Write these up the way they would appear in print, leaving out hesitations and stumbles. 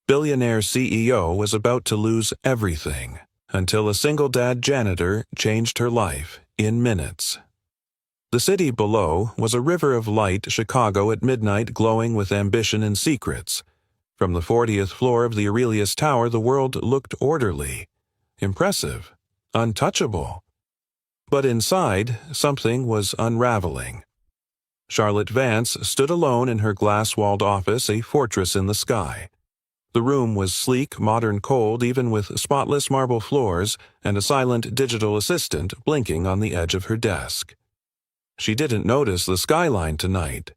Billionaire CEO was about to lose everything until a single-dad janitor changed her life in minutes. The city below was a river of light, Chicago at midnight glowing with ambition and secrets. From the 40th floor of the Aurelius Tower, the world looked orderly, impressive, untouchable. But inside, something was unraveling. Charlotte Vance stood alone in her glass-walled office, a fortress in the sky. The room was sleek, modern, cold, even with spotless marble floors and a silent digital assistant blinking on the edge of her desk. She didn't notice the skyline tonight.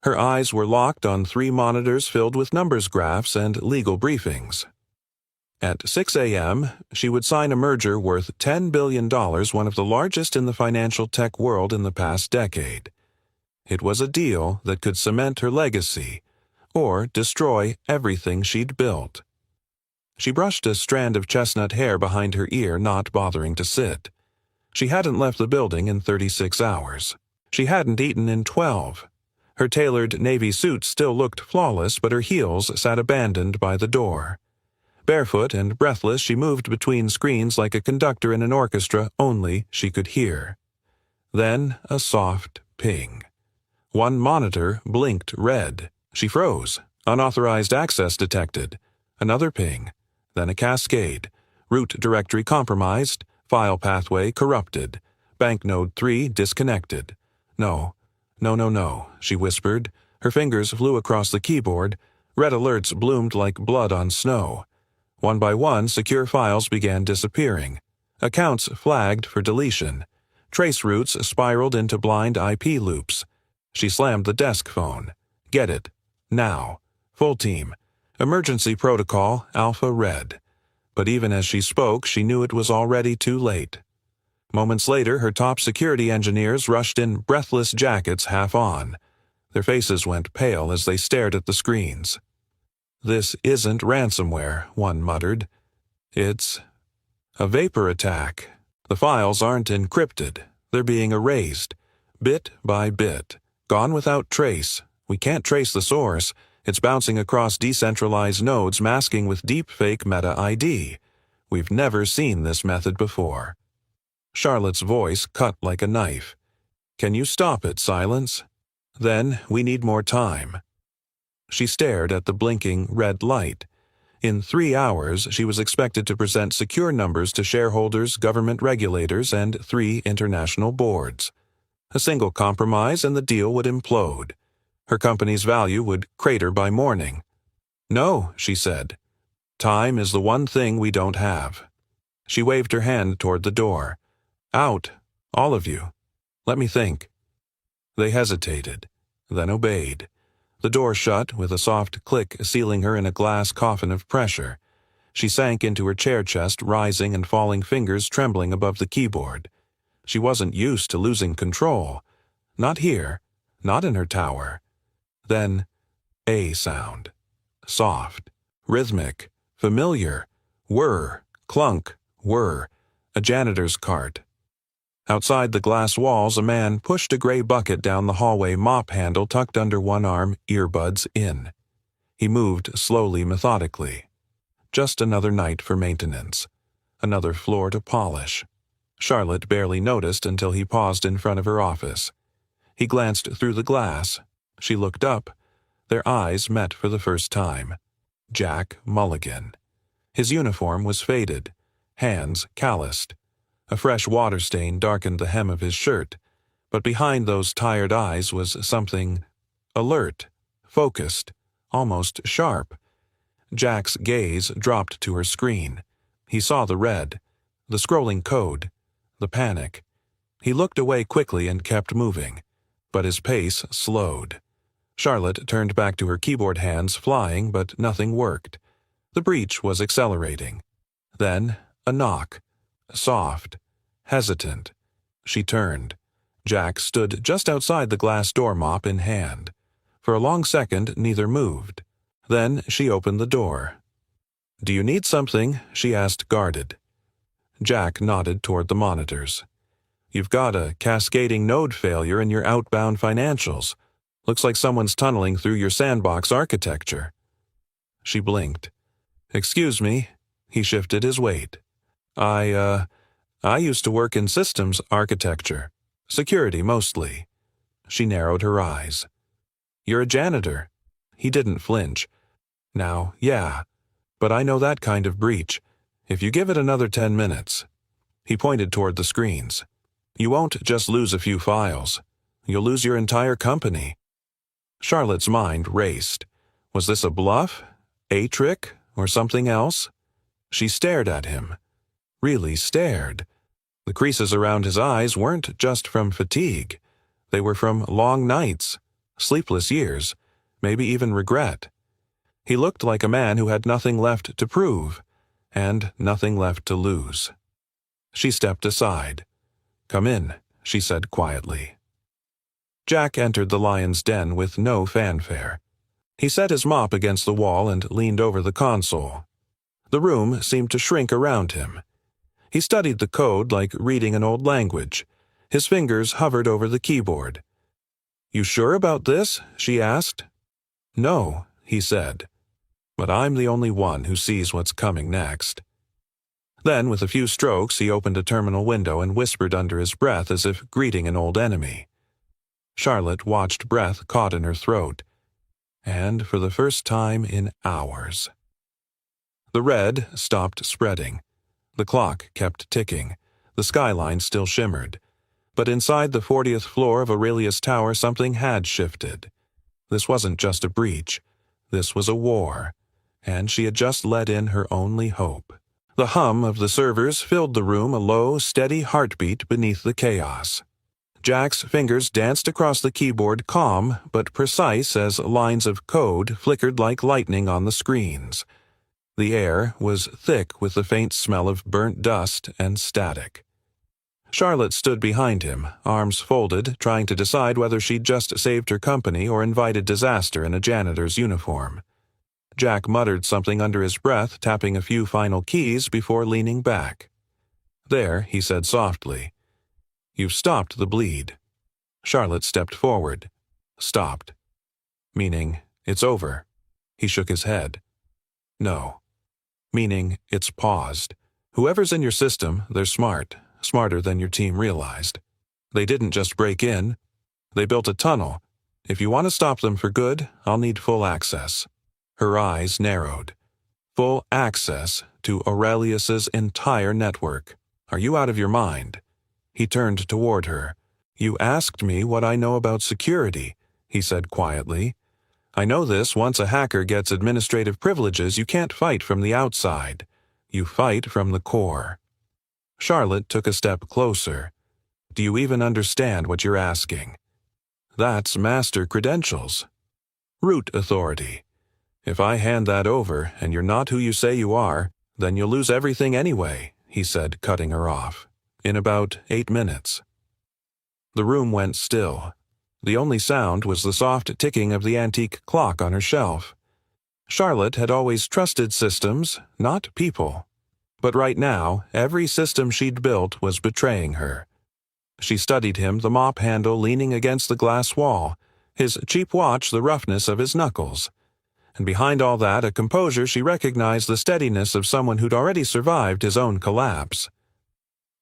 Her eyes were locked on 3 monitors filled with numbers graphs and legal briefings. At 6 a.m., she would sign a merger worth $10 billion, one of the largest in the financial tech world in the past decade. It was a deal that could cement her legacy or destroy everything she'd built. She brushed a strand of chestnut hair behind her ear, not bothering to sit. She hadn't left the building in 36 hours. She hadn't eaten in 12. Her tailored navy suit still looked flawless, but her heels sat abandoned by the door. Barefoot and breathless, she moved between screens like a conductor in an orchestra only she could hear. Then a soft ping. One monitor blinked red. She froze. Unauthorized access detected. Another ping. Then a cascade. Root directory compromised. File pathway corrupted. Banknode 3 disconnected. No, she whispered. Her fingers flew across the keyboard. Red alerts bloomed like blood on snow. One by one, secure files began disappearing. Accounts flagged for deletion. Trace routes spiraled into blind IP loops. She slammed the desk phone. Get it. Now. Full team. Emergency protocol, Alpha Red. But even as she spoke, she knew it was already too late. Moments later, her top security engineers rushed in breathless jackets half on. Their faces went pale as they stared at the screens. "This isn't ransomware," one muttered. "It's a vapor attack. The files aren't encrypted. They're being erased, bit by bit, gone without trace. We can't trace the source. It's bouncing across decentralized nodes, masking with deepfake meta ID. We've never seen this method before." Charlotte's voice cut like a knife. "Can you stop it, Silence? Then we need more time." She stared at the blinking red light. In 3 hours, she was expected to present secure numbers to shareholders, government regulators, and 3 international boards. A single compromise and the deal would implode. Her company's value would crater by morning. "No," she said. "Time is the one thing we don't have." She waved her hand toward the door. "Out, all of you. Let me think." They hesitated, then obeyed. The door shut with a soft click, sealing her in a glass coffin of pressure. She sank into her chair chest, rising and falling, fingers trembling above the keyboard. She wasn't used to losing control. Not here, not in her tower. Then, a sound. Soft, rhythmic, familiar. Whir, clunk, whir. A janitor's cart. Outside the glass walls, a man pushed a gray bucket down the hallway, mop handle tucked under one arm, earbuds in. He moved slowly, methodically. Just another night for maintenance. Another floor to polish. Charlotte barely noticed until he paused in front of her office. He glanced through the glass. She looked up. Their eyes met for the first time. Jack Mulligan. His uniform was faded, hands calloused. A fresh water stain darkened the hem of his shirt, but behind those tired eyes was something alert, focused, almost sharp. Jack's gaze dropped to her screen. He saw the red, the scrolling code, the panic. He looked away quickly and kept moving, but his pace slowed. Charlotte turned back to her keyboard, hands flying, but nothing worked. The breach was accelerating. Then a knock. Soft, hesitant. She turned. Jack stood just outside the glass door, mop in hand. For a long second, neither moved. Then she opened the door. "Do you need something?" she asked, guarded. Jack nodded toward the monitors. "You've got a cascading node failure in your outbound financials. Looks like someone's tunneling through your sandbox architecture." She blinked. Excuse me. He shifted his weight. I used to work in systems architecture. Security, mostly. She narrowed her eyes. You're a janitor. He didn't flinch. Now, yeah, but I know that kind of breach. If you give it another 10 minutes. He pointed toward the screens. You won't just lose a few files. You'll lose your entire company. Charlotte's mind raced. Was this a bluff? A trick? Or something else? She stared at him. Really stared. The creases around his eyes weren't just from fatigue. They were from long nights, sleepless years, maybe even regret. He looked like a man who had nothing left to prove, and nothing left to lose. She stepped aside. Come in, she said quietly. Jack entered the lion's den with no fanfare. He set his mop against the wall and leaned over the console. The room seemed to shrink around him. He studied the code like reading an old language. His fingers hovered over the keyboard. You sure about this? She asked. No, he said. But I'm the only one who sees what's coming next. Then, with a few strokes, he opened a terminal window and whispered under his breath as if greeting an old enemy. Charlotte watched breath caught in her throat. And for the first time in hours. The red stopped spreading. The clock kept ticking. The skyline still shimmered. But inside the 40th floor of Aurelius Tower something had shifted. This wasn't just a breach. This was a war. And she had just let in her only hope. The hum of the servers filled the room, a low, steady heartbeat beneath the chaos. Jack's fingers danced across the keyboard, calm but precise as lines of code flickered like lightning on the screens. The air was thick with the faint smell of burnt dust and static. Charlotte stood behind him, arms folded, trying to decide whether she'd just saved her company or invited disaster in a janitor's uniform. Jack muttered something under his breath, tapping a few final keys before leaning back. There, he said softly. You've stopped the bleed. Charlotte stepped forward. Stopped. Meaning, it's over. He shook his head. No. Meaning, it's paused. Whoever's in your system, they're smart. Smarter than your team realized. They didn't just break in. They built a tunnel. If you want to stop them for good, I'll need full access. Her eyes narrowed. Full access to Aurelius's entire network. Are you out of your mind? He turned toward her. You asked me what I know about security, he said quietly. I know this: once a hacker gets administrative privileges, you can't fight from the outside. You fight from the core. Charlotte took a step closer. Do you even understand what you're asking? That's master credentials. Root authority. If I hand that over and you're not who you say you are, then you'll lose everything anyway, he said, cutting her off. In about 8 minutes. The room went still. The only sound was the soft ticking of the antique clock on her shelf. Charlotte had always trusted systems, not people. But right now, every system she'd built was betraying her. She studied him, the mop handle leaning against the glass wall, his cheap watch the roughness of his knuckles. And behind all that, a composure she recognized the steadiness of someone who'd already survived his own collapse.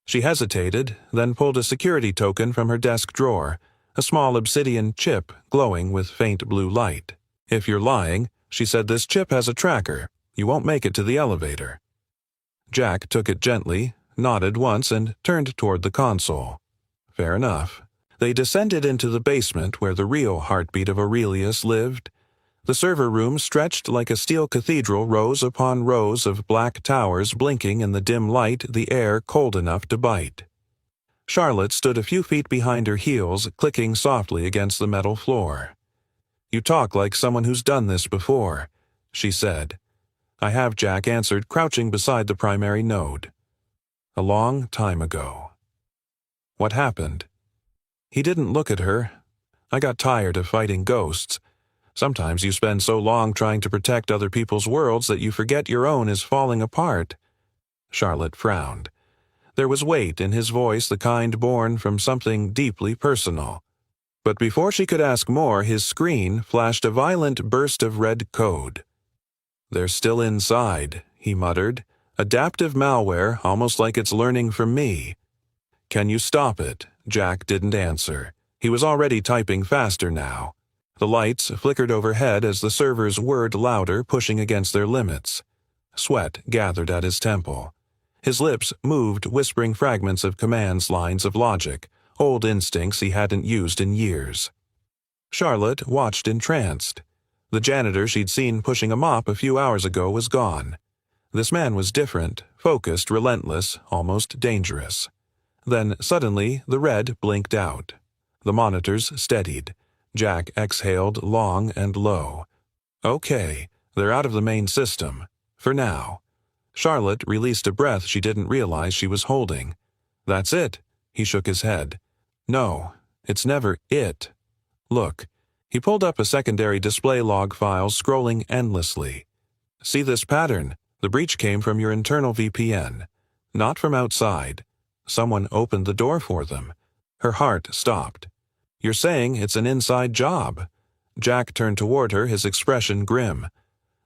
She hesitated, then pulled a security token from her desk drawer, a small obsidian chip glowing with faint blue light. If you're lying, she said, this chip has a tracker. You won't make it to the elevator. Jack took it gently, nodded once, and turned toward the console. Fair enough. They descended into the basement where the real heartbeat of Aurelius lived. The server room stretched like a steel cathedral, rows upon rows of black towers blinking in the dim light, the air cold enough to bite. Charlotte stood a few feet behind her heels, clicking softly against the metal floor. You talk like someone who's done this before, she said. I have, Jack answered, crouching beside the primary node. A long time ago. What happened? He didn't look at her. I got tired of fighting ghosts. Sometimes you spend so long trying to protect other people's worlds that you forget your own is falling apart. Charlotte frowned. There was weight in his voice, the kind born from something deeply personal. But before she could ask more, his screen flashed a violent burst of red code. "They're still inside," he muttered. "Adaptive malware, almost like it's learning from me." "Can you stop it?" Jack didn't answer. He was already typing faster now. The lights flickered overhead as the servers whirred louder, pushing against their limits. Sweat gathered at his temple. His lips moved, whispering fragments of commands, lines of logic, old instincts he hadn't used in years. Charlotte watched entranced. The janitor she'd seen pushing a mop a few hours ago was gone. This man was different, focused, relentless, almost dangerous. Then, suddenly, the red blinked out. The monitors steadied. Jack exhaled long and low. Okay, they're out of the main system. For now. Charlotte released a breath she didn't realize she was holding. "That's it," he shook his head. "No, it's never it. Look." He pulled up a secondary display log file, scrolling endlessly. "See this pattern? The breach came from your internal VPN. Not from outside. Someone opened the door for them." Her heart stopped. "You're saying it's an inside job?" Jack turned toward her, his expression grim.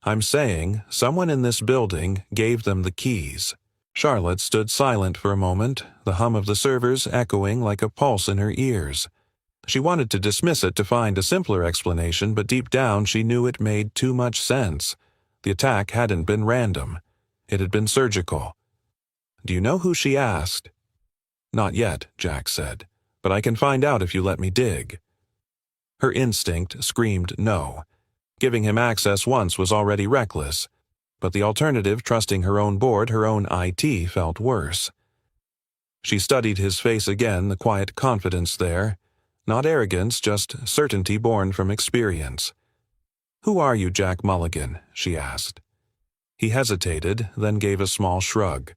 "I'm saying someone in this building gave them the keys." Charlotte stood silent for a moment, the hum of the servers echoing like a pulse in her ears. She wanted to dismiss it to find a simpler explanation, but deep down she knew it made too much sense. The attack hadn't been random. It had been surgical. "Do you know who she asked?" "Not yet," Jack said, "but I can find out if you let me dig." Her instinct screamed no. Giving him access once was already reckless, but the alternative, trusting her own board, her own IT, felt worse. She studied his face again, the quiet confidence there. Not arrogance, just certainty born from experience. "Who are you, Jack Mulligan?" she asked. He hesitated, then gave a small shrug.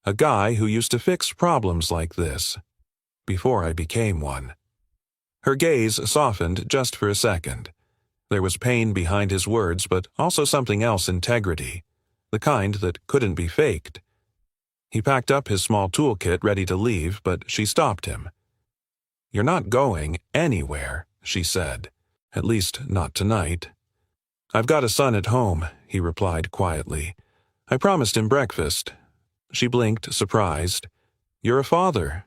"A guy who used to fix problems like this. Before I became one." Her gaze softened just for a second. There was pain behind his words, but also something else: integrity. The kind that couldn't be faked. He packed up his small toolkit, ready to leave, but she stopped him. "You're not going anywhere," she said. "At least, not tonight." "I've got a son at home," he replied quietly. "I promised him breakfast." She blinked, surprised. "You're a father."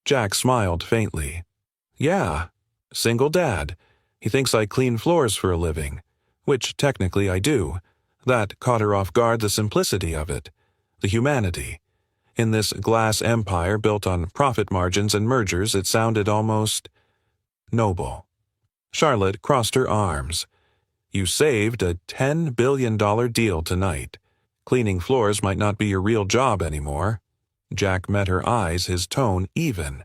Jack smiled faintly. "Yeah. Single dad. He thinks I clean floors for a living. Which, technically, I do." That caught her off guard, the simplicity of it. The humanity. In this glass empire built on profit margins and mergers, it sounded almost noble. Charlotte crossed her arms. "You saved a $10 billion deal tonight. Cleaning floors might not be your real job anymore." Jack met her eyes, his tone even.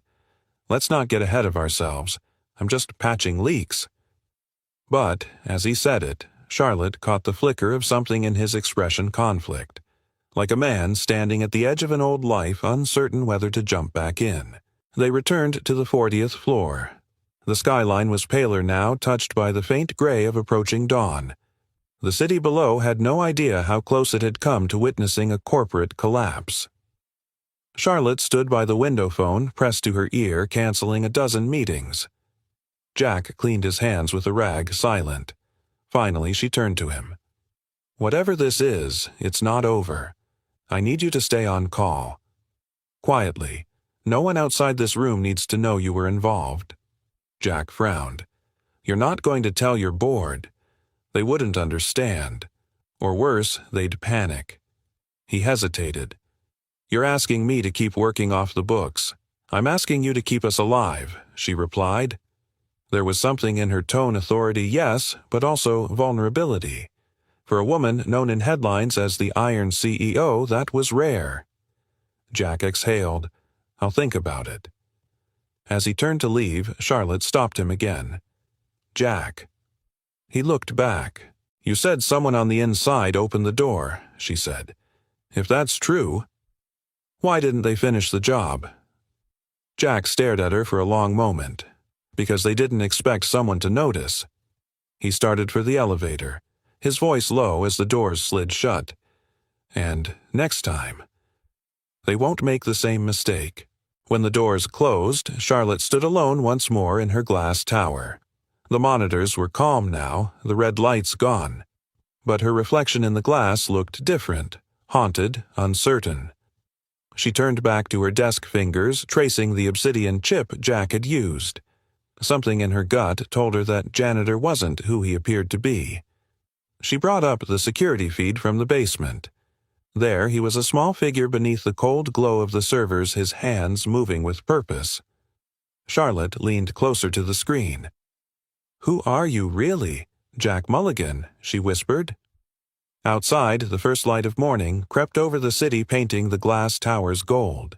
"Let's not get ahead of ourselves. I'm just patching leaks." But, as he said it, Charlotte caught the flicker of something in his expression: conflict. Like a man standing at the edge of an old life, uncertain whether to jump back in. They returned to the 40th floor. The skyline was paler now, touched by the faint gray of approaching dawn. The city below had no idea how close it had come to witnessing a corporate collapse. Charlotte stood by the window phone, pressed to her ear, canceling a dozen meetings. Jack cleaned his hands with a rag, silent. Finally, she turned to him. "Whatever this is, it's not over. I need you to stay on call. Quietly. No one outside this room needs to know you were involved." Jack frowned. "You're not going to tell your board. They wouldn't understand. Or worse, they'd panic." He hesitated. "You're asking me to keep working off the books. I'm asking you to keep us alive," she replied. There was something in her tone: authority, yes, but also vulnerability. For a woman known in headlines as the Iron CEO, that was rare. Jack exhaled. "I'll think about it." As he turned to leave, Charlotte stopped him again. "Jack." He looked back. "You said someone on the inside opened the door," she said. "If that's true, why didn't they finish the job?" Jack stared at her for a long moment. Because they didn't expect someone to notice. He started for the elevator, his voice low as the doors slid shut. "And next time, they won't make the same mistake." When the doors closed, Charlotte stood alone once more in her glass tower. The monitors were calm now, the red lights gone. But her reflection in the glass looked different, haunted, uncertain. She turned back to her desk fingers, tracing the obsidian chip Jack had used. Something in her gut told her that Janitor wasn't who he appeared to be. She brought up the security feed from the basement. There he was, a small figure beneath the cold glow of the servers, his hands moving with purpose. Charlotte leaned closer to the screen. "Who are you, really? Jack Mulligan," she whispered. Outside, the first light of morning crept over the city, painting the glass towers gold.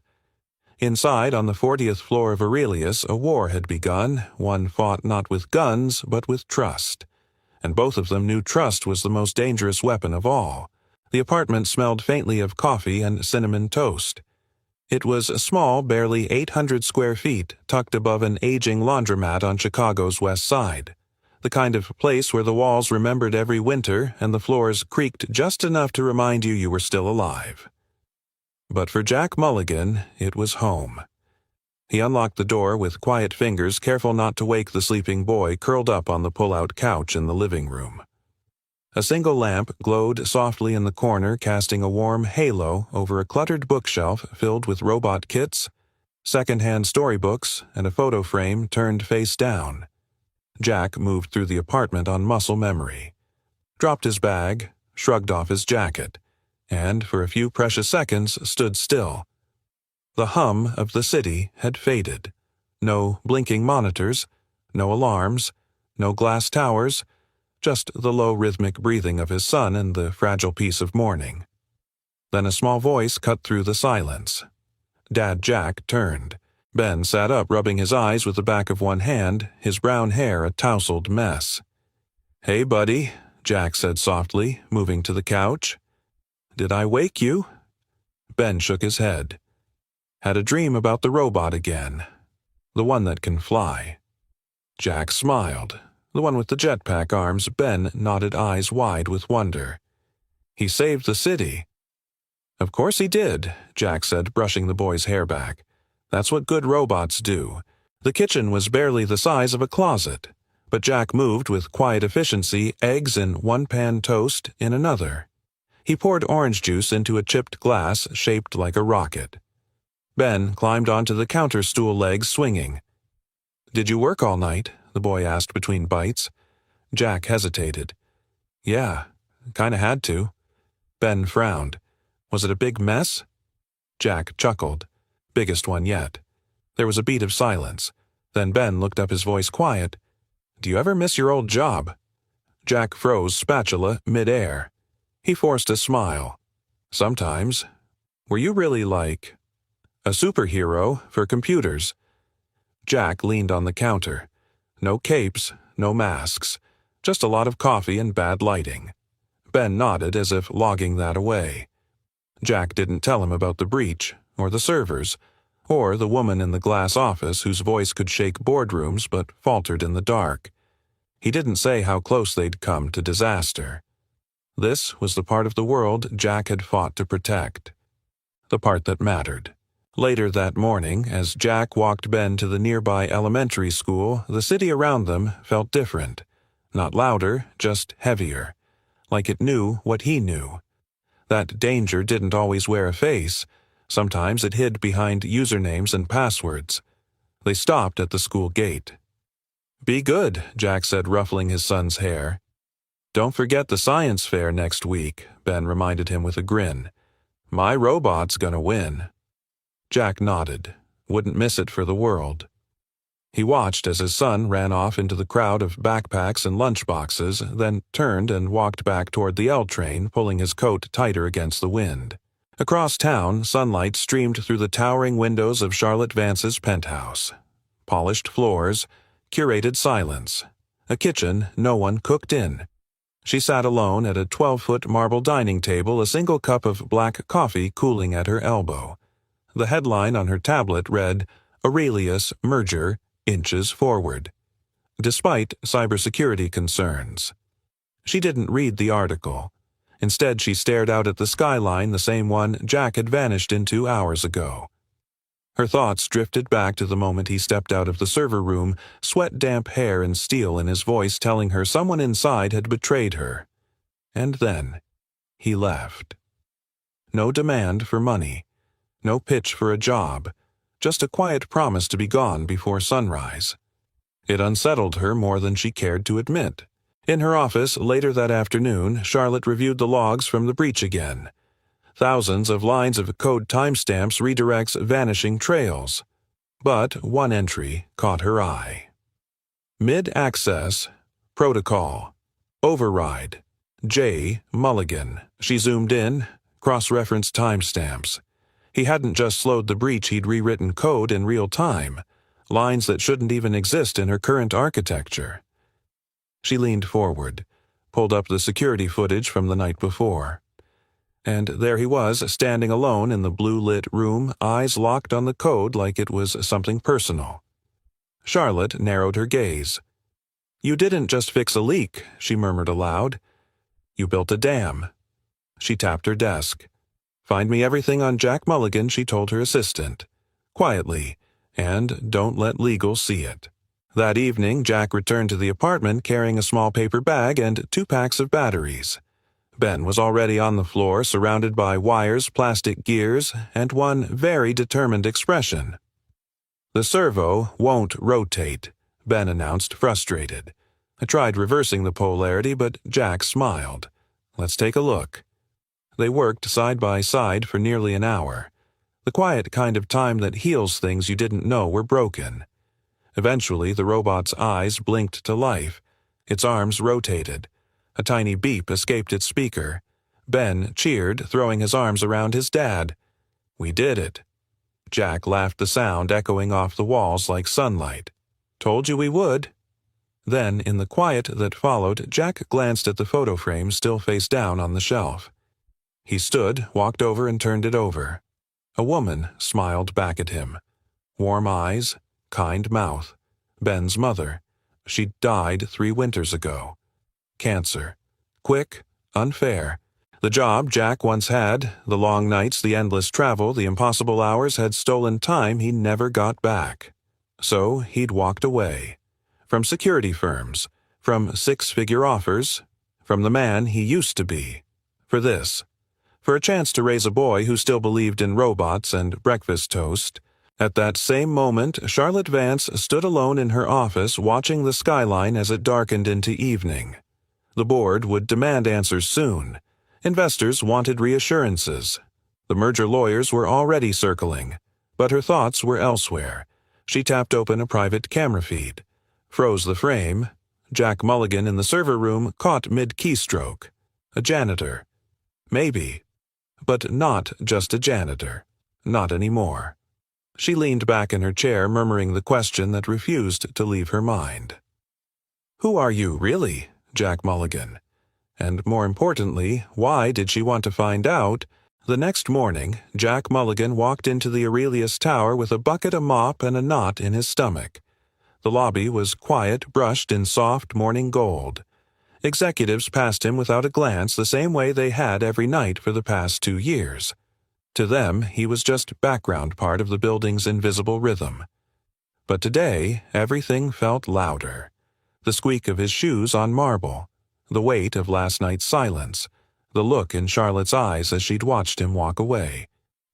Inside, on the 40th floor of Aurelius, a war had begun, one fought not with guns, but with trust. And both of them knew trust was the most dangerous weapon of all. The apartment smelled faintly of coffee and cinnamon toast. It was small, barely 800 square feet, tucked above an aging laundromat on Chicago's west side. The kind of place where the walls remembered every winter and the floors creaked just enough to remind you were still alive. But for Jack Mulligan, it was home. He unlocked the door with quiet fingers, careful not to wake the sleeping boy curled up on the pull-out couch in the living room. A single lamp glowed softly in the corner, casting a warm halo over a cluttered bookshelf filled with robot kits, second-hand storybooks, and a photo frame turned face down. Jack moved through the apartment on muscle memory, dropped his bag, shrugged off his jacket, and for a few precious seconds stood still. The hum of the city had faded. No blinking monitors, no alarms, no glass towers, just the low rhythmic breathing of his son and the fragile peace of morning. Then a small voice cut through the silence. Dad Jack turned. Ben sat up, rubbing his eyes with the back of one hand, his brown hair a tousled mess. "Hey, buddy," Jack said softly, moving to the couch. "Did I wake you?" Ben shook his head. "Had a dream about the robot again. The one that can fly." Jack smiled. "The one with the jetpack arms." Ben nodded, eyes wide with wonder. "He saved the city." "Of course he did," Jack said, brushing the boy's hair back. "That's what good robots do." The kitchen was barely the size of a closet, but Jack moved with quiet efficiency, eggs in one pan, toast in another. He poured orange juice into a chipped glass shaped like a rocket. Ben climbed onto the counter stool, legs swinging. "Did you work all night?" the boy asked between bites. Jack hesitated. "Yeah, kinda had to." Ben frowned. "Was it a big mess?" Jack chuckled. "Biggest one yet." There was a beat of silence. Then Ben looked up, his voice quiet. "Do you ever miss your old job?" Jack froze, spatula mid-air. He forced a smile. "Sometimes. Were you really like a superhero for computers?" Jack leaned on the counter. No capes, no masks, just a lot of coffee and bad lighting. Ben nodded as if logging that away. Jack didn't tell him about the breach, or the servers, or the woman in the glass office whose voice could shake boardrooms but faltered in the dark. He didn't say how close they'd come to disaster. This was the part of the world Jack had fought to protect. The part that mattered. Later that morning, as Jack walked Ben to the nearby elementary school, the city around them felt different. Not louder, just heavier. Like it knew what he knew. That danger didn't always wear a face. Sometimes it hid behind usernames and passwords. They stopped at the school gate. "Be good," Jack said, ruffling his son's hair. "Don't forget the science fair next week," Ben reminded him with a grin. "My robot's gonna win." Jack nodded. Wouldn't miss it for the world. He watched as his son ran off into the crowd of backpacks and lunchboxes, then turned and walked back toward the L train, pulling his coat tighter against the wind. Across town, sunlight streamed through the towering windows of Charlotte Vance's penthouse. Polished floors, curated silence. A kitchen no one cooked in. She sat alone at a 12-foot marble dining table, a single cup of black coffee cooling at her elbow. The headline on her tablet read, "Aurelius Merger, Inches Forward," despite cybersecurity concerns. She didn't read the article. Instead, she stared out at the skyline, the same one Jack had vanished into hours ago. Her thoughts drifted back to the moment he stepped out of the server room, sweat-damp hair and steel in his voice telling her someone inside had betrayed her. And then he left. No demand for money, no pitch for a job, just a quiet promise to be gone before sunrise. It unsettled her more than she cared to admit. In her office later that afternoon, Charlotte reviewed the logs from the breach again. Thousands of lines of code timestamps redirects vanishing trails. But one entry caught her eye. Mid-access, protocol, override, J. Mulligan. She zoomed in, cross-referenced timestamps. He hadn't just slowed the breach, he'd rewritten code in real time, lines that shouldn't even exist in her current architecture. She leaned forward, pulled up the security footage from the night before. And there he was, standing alone in the blue-lit room, eyes locked on the code like it was something personal. Charlotte narrowed her gaze. "You didn't just fix a leak," she murmured aloud. "You built a dam." She tapped her desk. "Find me everything on Jack Mulligan," she told her assistant. Quietly, and don't let legal see it. That evening, Jack returned to the apartment carrying a small paper bag and 2 packs of batteries. Ben was already on the floor, surrounded by wires, plastic gears, and one very determined expression. "The servo won't rotate," Ben announced, frustrated. I tried reversing the polarity, but Jack smiled. "Let's take a look." They worked side by side for nearly an hour. The quiet kind of time that heals things you didn't know were broken. Eventually, the robot's eyes blinked to life. Its arms rotated. A tiny beep escaped its speaker. Ben cheered, throwing his arms around his dad. "We did it." Jack laughed, the sound echoing off the walls like sunlight. "Told you we would." Then, in the quiet that followed, Jack glanced at the photo frame still face down on the shelf. He stood, walked over, and turned it over. A woman smiled back at him. Warm eyes, kind mouth. Ben's mother. She'd died 3 winters ago. Cancer. Quick, unfair. The job Jack once had, the long nights, the endless travel, the impossible hours had stolen time he never got back. So he'd walked away. From security firms, from 6-figure offers, from the man he used to be. For this. For a chance to raise a boy who still believed in robots and breakfast toast. At that same moment, Charlotte Vance stood alone in her office watching the skyline as it darkened into evening. The board would demand answers soon. Investors wanted reassurances. The merger lawyers were already circling. But her thoughts were elsewhere. She tapped open a private camera feed. Froze the frame. Jack Mulligan in the server room caught mid-keystroke. A janitor. Maybe. But not just a janitor. Not anymore. She leaned back in her chair, murmuring the question that refused to leave her mind. "Who are you, really, Jack Mulligan?" And more importantly, why did she want to find out? The next morning, Jack Mulligan walked into the Aurelius Tower with a bucket, a mop, and a knot in his stomach. The lobby was quiet, brushed in soft morning gold. Executives passed him without a glance, the same way they had every night for the past 2 years. To them, he was just background part of the building's invisible rhythm. But today, everything felt louder. The squeak of his shoes on marble, the weight of last night's silence, the look in Charlotte's eyes as she'd watched him walk away.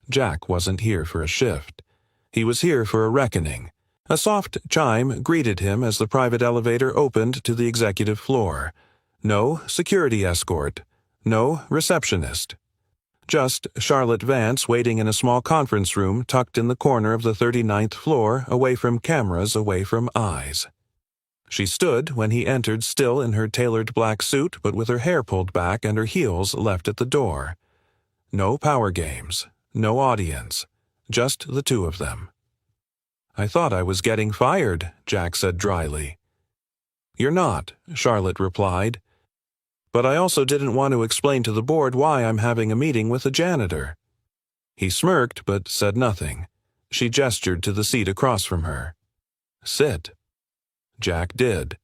Jack wasn't here for a shift. He was here for a reckoning. A soft chime greeted him as the private elevator opened to the executive floor. No security escort. No receptionist. Just Charlotte Vance waiting in a small conference room tucked in the corner of the 39th floor, away from cameras, away from eyes. She stood when he entered, still in her tailored black suit, but with her hair pulled back and her heels left at the door. No power games, no audience, just the 2 of them. "I thought I was getting fired," Jack said dryly. "You're not," Charlotte replied. "But I also didn't want to explain to the board why I'm having a meeting with a janitor." He smirked but said nothing. She gestured to the seat across from her. "Sit." Jack did.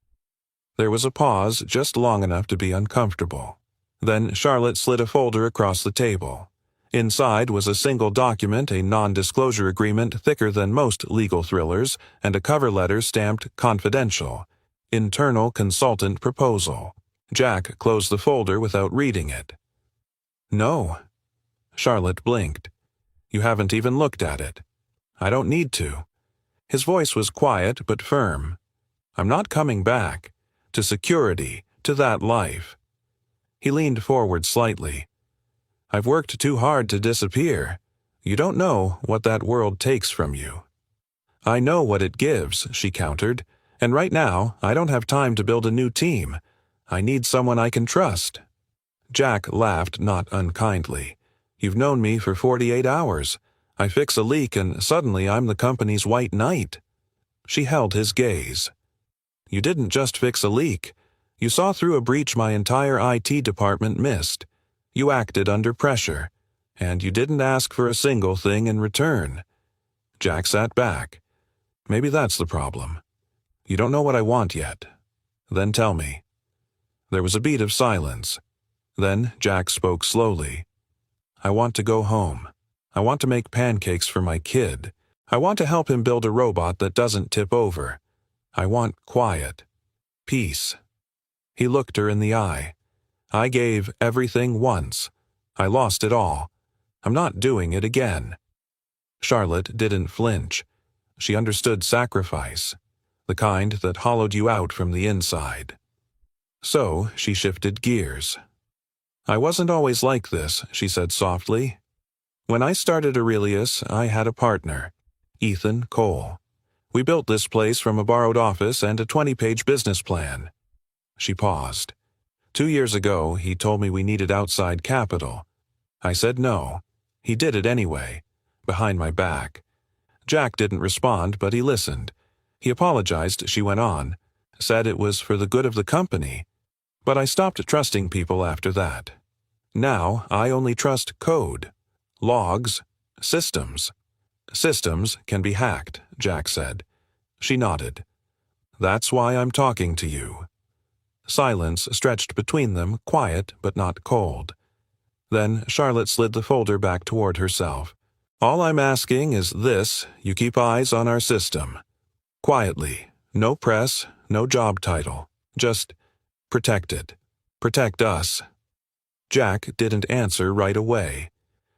There was a pause just long enough to be uncomfortable. Then Charlotte slid a folder across the table. Inside was a single document, a non-disclosure agreement thicker than most legal thrillers, and a cover letter stamped confidential. Internal consultant proposal. Jack closed the folder without reading it. No. Charlotte blinked. You haven't even looked at it. I don't need to. His voice was quiet but firm. I'm not coming back. To security, to that life. He leaned forward slightly. I've worked too hard to disappear. You don't know what that world takes from you. I know what it gives, she countered, and right now I don't have time to build a new team. I need someone I can trust. Jack laughed not unkindly. You've known me for 48 hours. I fix a leak and suddenly I'm the company's white knight. She held his gaze. You didn't just fix a leak. You saw through a breach my entire IT department missed. You acted under pressure, and you didn't ask for a single thing in return. Jack sat back. Maybe that's the problem. You don't know what I want yet. Then tell me. There was a beat of silence. Then Jack spoke slowly. I want to go home. I want to make pancakes for my kid. I want to help him build a robot that doesn't tip over. I want quiet. Peace. He looked her in the eye. I gave everything once. I lost it all. I'm not doing it again. Charlotte didn't flinch. She understood sacrifice, the kind that hollowed you out from the inside. So she shifted gears. I wasn't always like this, she said softly. When I started Aurelius, I had a partner, Ethan Cole. We built this place from a borrowed office and a 20-page business plan. She paused. 2 years ago, he told me we needed outside capital. I said no. He did it anyway, behind my back. Jack didn't respond, but he listened. He apologized, she went on, said it was for the good of the company. But I stopped trusting people after that. Now, I only trust code, logs, systems. Systems can be hacked, Jack said. She nodded. That's why I'm talking to you. Silence stretched between them, quiet but not cold. Then Charlotte slid the folder back toward herself. All I'm asking is this, you keep eyes on our system. Quietly, no press, no job title. Just protect it. Protect us. Jack didn't answer right away.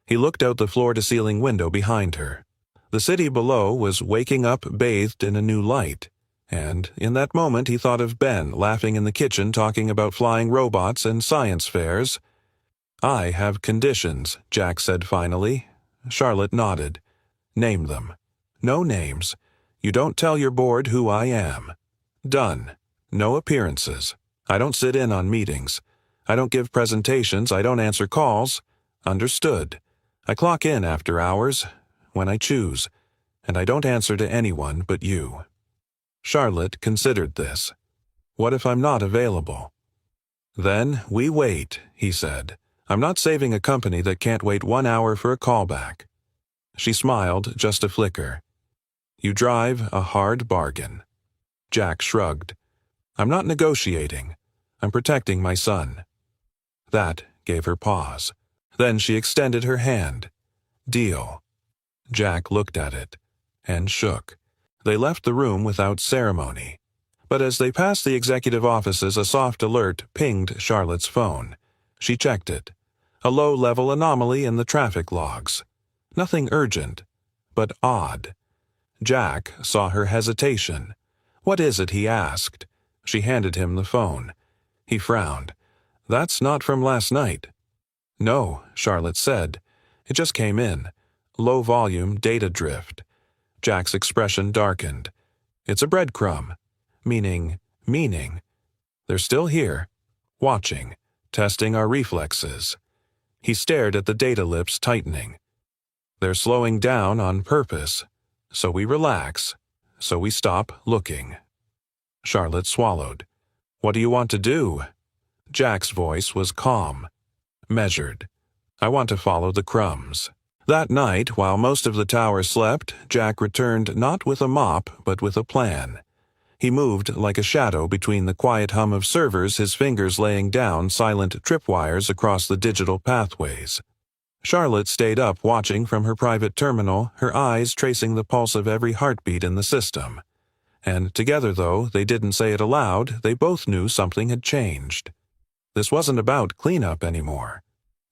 He looked out the floor-to-ceiling window behind her. The city below was waking up bathed in a new light. And in that moment he thought of Ben laughing in the kitchen talking about flying robots and science fairs. I have conditions, Jack said finally. Charlotte nodded. Name them. No names. You don't tell your board who I am. Done. No appearances. I don't sit in on meetings. I don't give presentations. I don't answer calls. Understood. I clock in after hours, when I choose, and I don't answer to anyone but you. Charlotte considered this. What if I'm not available? Then we wait, he said. I'm not saving a company that can't wait 1 hour for a callback. She smiled, just a flicker. You drive a hard bargain. Jack shrugged. I'm not negotiating. I'm protecting my son. That gave her pause. Then she extended her hand. Deal. Jack looked at it and shook. They left the room without ceremony. But as they passed the executive offices, a soft alert pinged Charlotte's phone. She checked it. A low-level anomaly in the traffic logs. Nothing urgent, but odd. Jack saw her hesitation. What is it, he asked. She handed him the phone. He frowned. That's not from last night. No, Charlotte said. It just came in. Low-volume data drift. Jack's expression darkened. It's a breadcrumb. Meaning. They're still here. Watching. Testing our reflexes. He stared at the data lips tightening. They're slowing down on purpose. So we relax. So we stop looking. Charlotte swallowed. What do you want to do? Jack's voice was calm. Measured. I want to follow the crumbs. That night, while most of the tower slept, Jack returned not with a mop, but with a plan. He moved like a shadow between the quiet hum of servers, his fingers laying down silent tripwires across the digital pathways. Charlotte stayed up watching from her private terminal, her eyes tracing the pulse of every heartbeat in the system. And together, though they didn't say it aloud, they both knew something had changed. This wasn't about cleanup anymore.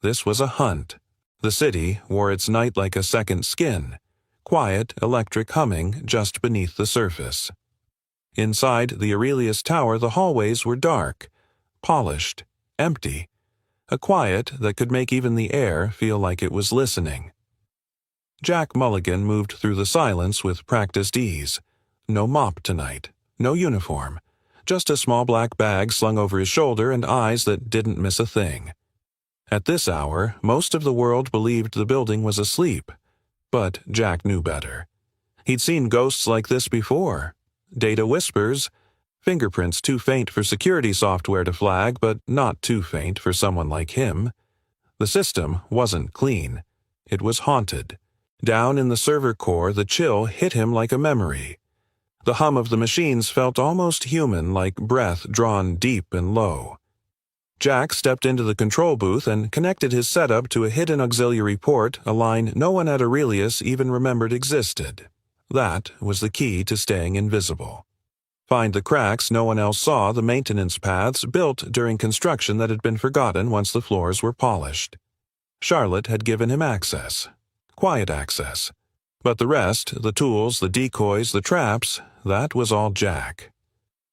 This was a hunt. The city wore its night like a second skin, quiet, electric humming just beneath the surface. Inside the Aurelius Tower, the hallways were dark, polished, empty, a quiet that could make even the air feel like it was listening. Jack Mulligan moved through the silence with practiced ease. No mop tonight, no uniform, just a small black bag slung over his shoulder and eyes that didn't miss a thing. At this hour, most of the world believed the building was asleep, but Jack knew better. He'd seen ghosts like this before. Data whispers, fingerprints too faint for security software to flag, but not too faint for someone like him. The system wasn't clean. It was haunted. Down in the server core, the chill hit him like a memory. The hum of the machines felt almost human, like breath drawn deep and low. Jack stepped into the control booth and connected his setup to a hidden auxiliary port, a line no one at Aurelius even remembered existed. That was the key to staying invisible. Find the cracks no one else saw, the maintenance paths built during construction that had been forgotten once the floors were polished. Charlotte had given him access. Quiet access. But the rest, the tools, the decoys, the traps, that was all Jack.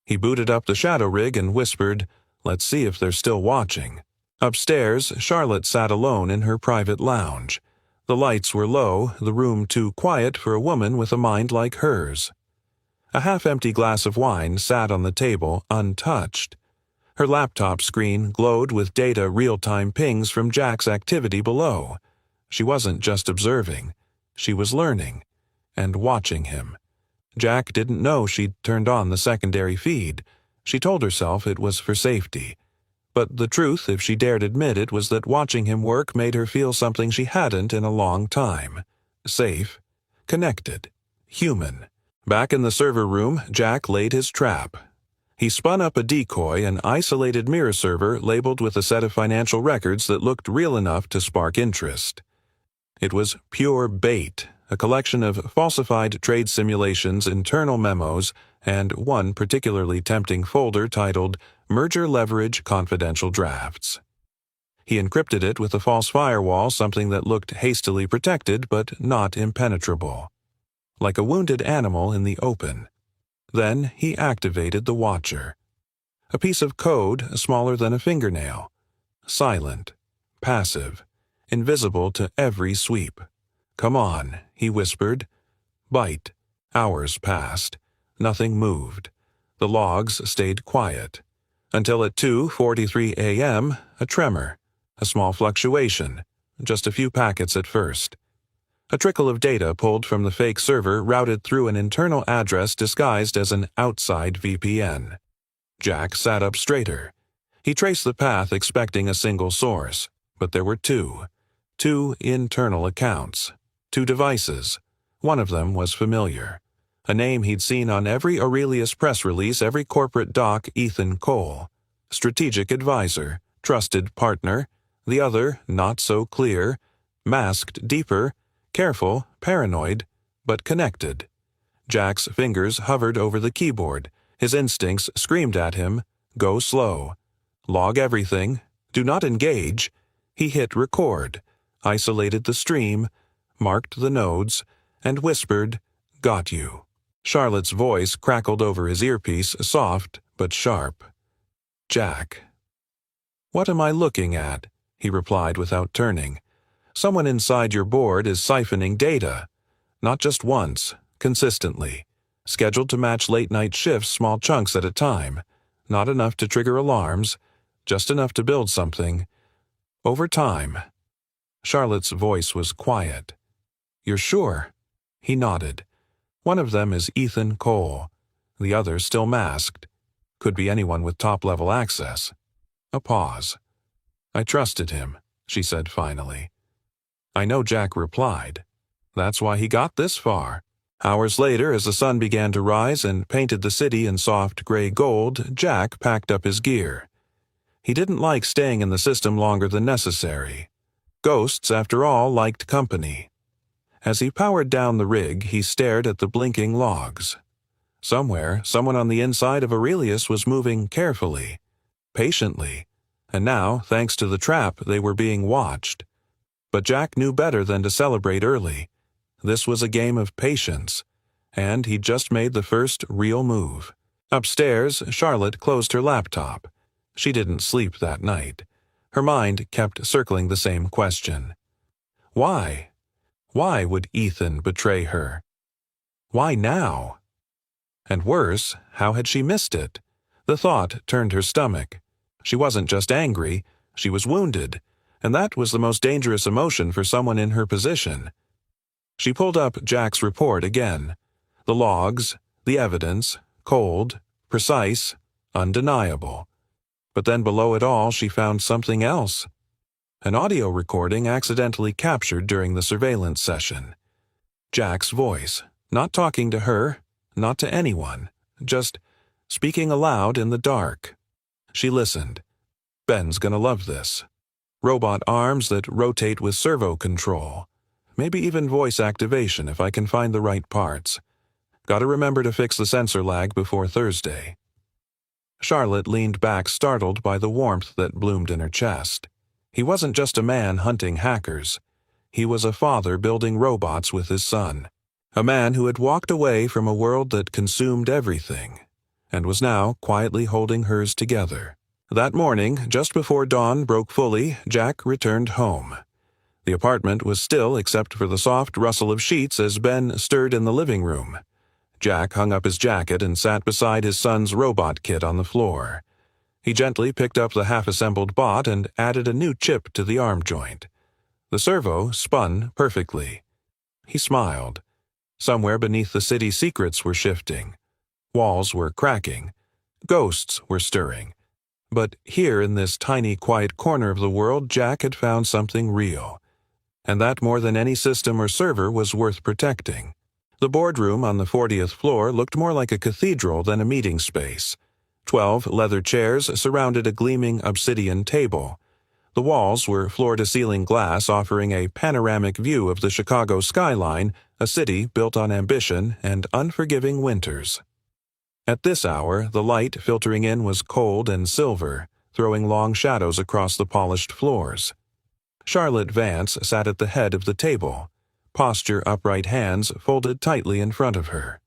He booted up the shadow rig and whispered, "Let's see if they're still watching." Upstairs, Charlotte sat alone in her private lounge. The lights were low, the room too quiet for a woman with a mind like hers. A half-empty glass of wine sat on the table, untouched. Her laptop screen glowed with data real-time pings from Jack's activity below. She wasn't just observing. She was learning and watching him. Jack didn't know she'd turned on the secondary feed. She told herself it was for safety. But the truth, if she dared admit it, was that watching him work made her feel something she hadn't in a long time. Safe, connected, human. Back in the server room, Jack laid his trap. He spun up a decoy, an isolated mirror server labeled with a set of financial records that looked real enough to spark interest. It was pure bait, a collection of falsified trade simulations, internal memos, and one particularly tempting folder titled Merger Leverage Confidential Drafts. He encrypted it with a false firewall, something that looked hastily protected but not impenetrable. Like a wounded animal in the open. Then he activated the Watcher. A piece of code smaller than a fingernail. Silent, passive, invisible to every sweep. "Come on," he whispered. Bite. Hours passed. Nothing moved. The logs stayed quiet. Until at 2:43 a.m., a tremor. A small fluctuation. Just a few packets at first. A trickle of data pulled from the fake server routed through an internal address disguised as an outside VPN. Jack sat up straighter. He traced the path expecting a single source, but there were two. Two internal accounts. Two devices. One of them was familiar. A name he'd seen on every Aurelius press release, every corporate doc, Ethan Cole. Strategic advisor, trusted partner. The other, not so clear. Masked deeper. Careful, paranoid, but connected. Jack's fingers hovered over the keyboard. His instincts screamed at him, "Go slow. Log everything. Do not engage." He hit record, isolated the stream, marked the nodes, and whispered, "Got you." Charlotte's voice crackled over his earpiece, soft but sharp. "Jack." "What am I looking at?" he replied without turning. "Someone inside your board is siphoning data. Not just once, consistently. Scheduled to match late-night shifts, small chunks at a time. Not enough to trigger alarms, just enough to build something. Over time." Charlotte's voice was quiet. "You're sure?" He nodded. "One of them is Ethan Cole. The other still masked. Could be anyone with top-level access." A pause. "I trusted him," she said finally. "I know," Jack replied. "That's why he got this far." Hours later, as the sun began to rise and painted the city in soft gray gold, Jack packed up his gear. He didn't like staying in the system longer than necessary. Ghosts, after all, liked company. As he powered down the rig, he stared at the blinking logs. Somewhere, someone on the inside of Aurelius was moving carefully, patiently, And now, thanks to the trap, they were being watched. But Jack knew better than to celebrate early. This was a game of patience, and he'd just made the first real move. Upstairs, Charlotte closed her laptop. She didn't sleep that night. Her mind kept circling the same question. Why? Why would Ethan betray her? Why now? And worse, how had she missed it? The thought turned her stomach. She wasn't just angry, she was wounded, and that was the most dangerous emotion for someone in her position. She pulled up Jack's report again. The logs, the evidence, cold, precise, undeniable. But then below it all she found something else. An audio recording accidentally captured during the surveillance session. Jack's voice, not talking to her, not to anyone, just speaking aloud in the dark. She listened. Ben's gonna love this. Robot arms that rotate with servo control. Maybe even voice activation if I can find the right parts. Gotta remember to fix the sensor lag before Thursday. Charlotte leaned back, startled by the warmth that bloomed in her chest. He wasn't just a man hunting hackers. He was a father building robots with his son. A man who had walked away from a world that consumed everything, and was now quietly holding hers together. That morning, just before dawn broke fully, Jack returned home. The apartment was still except for the soft rustle of sheets as Ben stirred in the living room. Jack hung up his jacket and sat beside his son's robot kit on the floor. He gently picked up the half-assembled bot and added a new chip to the arm joint. The servo spun perfectly. He smiled. Somewhere beneath the city, secrets were shifting. Walls were cracking. Ghosts were stirring. But here in this tiny, quiet corner of the world, Jack had found something real. And that more than any system or server was worth protecting. The boardroom on the 40th floor looked more like a cathedral than a meeting space. 12 leather chairs surrounded a gleaming obsidian table. The walls were floor-to-ceiling glass offering a panoramic view of the Chicago skyline, a city built on ambition and unforgiving winters. At this hour, the light filtering in was cold and silver, throwing long shadows across the polished floors. Charlotte Vance sat at the head of the table, posture upright, hands folded tightly in front of her.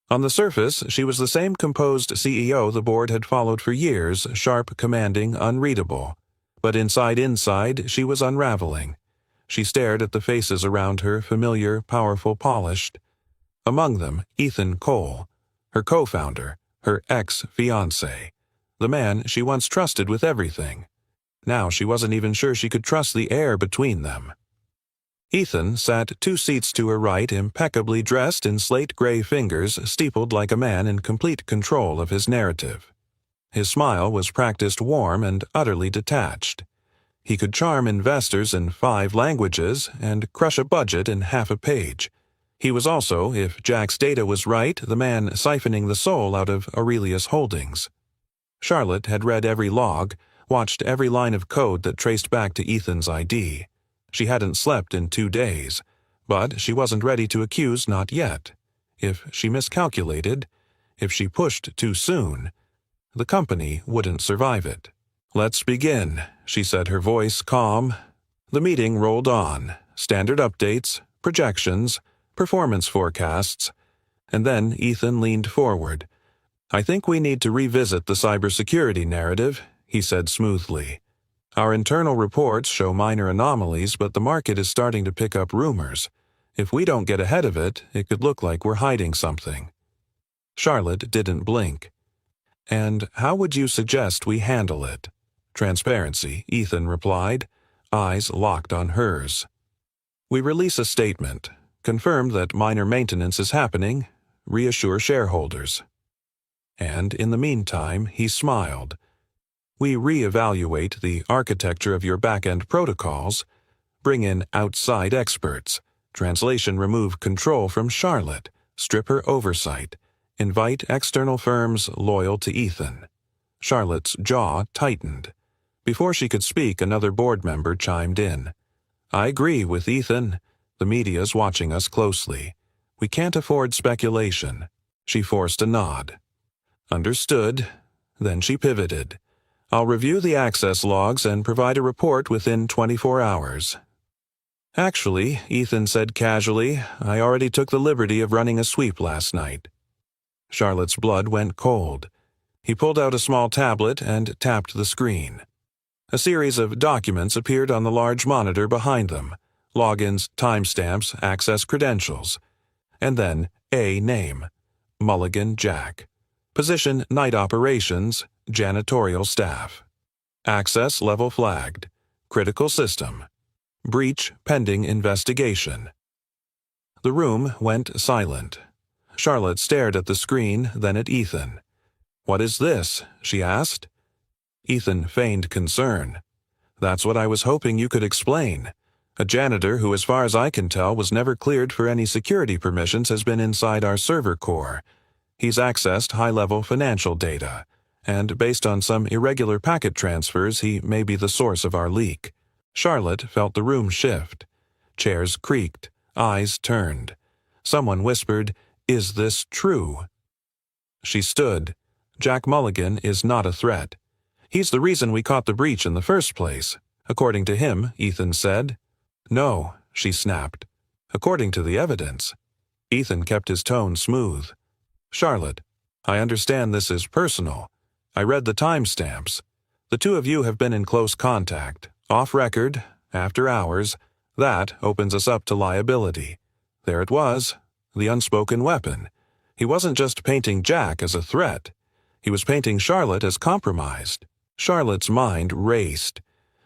On the surface, she was the same composed CEO the board had followed for years, sharp, commanding, unreadable. But inside, she was unraveling. She stared at the faces around her, familiar, powerful, polished. Among them, Ethan Cole, her co-founder, her ex-fiancé, the man she once trusted with everything. Now she wasn't even sure she could trust the air between them. Ethan sat 2 seats to her right, impeccably dressed in slate-gray fingers, steepled like a man in complete control of his narrative. His smile was practiced, warm, and utterly detached. He could charm investors in 5 languages and crush a budget in half a page. He was also, if Jack's data was right, the man siphoning the soul out of Aurelius Holdings. Charlotte had read every log, watched every line of code that traced back to Ethan's ID. She hadn't slept in 2 days, but she wasn't ready to accuse, not yet. If she miscalculated, if she pushed too soon, the company wouldn't survive it. "Let's begin," she said, her voice calm. The meeting rolled on, standard updates, projections, performance forecasts, and then Ethan leaned forward. "I think we need to revisit the cybersecurity narrative," he said smoothly. "Our internal reports show minor anomalies, but the market is starting to pick up rumors. If we don't get ahead of it, it could look like we're hiding something." Charlotte didn't blink. "And how would you suggest we handle it?" "Transparency," Ethan replied, eyes locked on hers. "We release a statement, confirm that minor maintenance is happening, reassure shareholders." And in the meantime, he smiled. "We reevaluate the architecture of your back-end protocols, bring in outside experts, translation remove control from Charlotte, strip her oversight, invite external firms loyal to Ethan." Charlotte's jaw tightened. Before she could speak, another board member chimed in. "I agree with Ethan. The media's watching us closely. We can't afford speculation." She forced a nod. "Understood." Then she pivoted. I'll review the access logs and provide a report within 24 hours. Actually, Ethan said casually, I already took the liberty of running a sweep last night. Charlotte's blood went cold. He pulled out a small tablet and tapped the screen. A series of documents appeared on the large monitor behind them: logins, timestamps, access credentials. And then a name: Mulligan Jack. Position: night operations, janitorial staff. Access level flagged. Critical system. Breach pending investigation. The room went silent. Charlotte stared at the screen, then at Ethan. What is this? She asked. Ethan feigned concern. That's what I was hoping you could explain. A janitor who, as far as I can tell, was never cleared for any security permissions has been inside our server core. He's accessed high-level financial data, and based on some irregular packet transfers, he may be the source of our leak. Charlotte felt the room shift. Chairs creaked, eyes turned. Someone whispered, "Is this true?" She stood. Jack Mulligan is not a threat. He's the reason we caught the breach in the first place. According to him, Ethan said. No, she snapped. According to the evidence. Ethan kept his tone smooth. Charlotte, I understand this is personal. I read the timestamps. The two of you have been in close contact, off record, after hours. That opens us up to liability. There it was, the unspoken weapon. He wasn't just painting Jack as a threat. He was painting Charlotte as compromised. Charlotte's mind raced.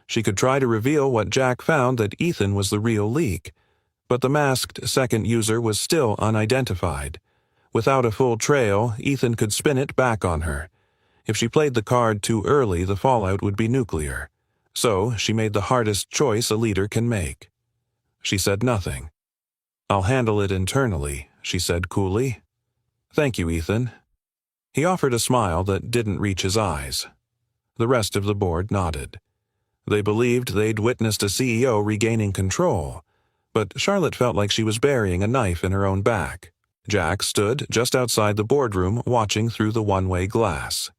She could try to reveal what Jack found, that Ethan was the real leak. But the masked second user was still unidentified. Without a full trail, Ethan could spin it back on her. If she played the card too early, the fallout would be nuclear. So she made the hardest choice a leader can make. She said nothing. I'll handle it internally, she said coolly. Thank you, Ethan. He offered a smile that didn't reach his eyes. The rest of the board nodded. They believed they'd witnessed a CEO regaining control, but Charlotte felt like she was burying a knife in her own back. Jack stood just outside the boardroom watching through the one-way glass.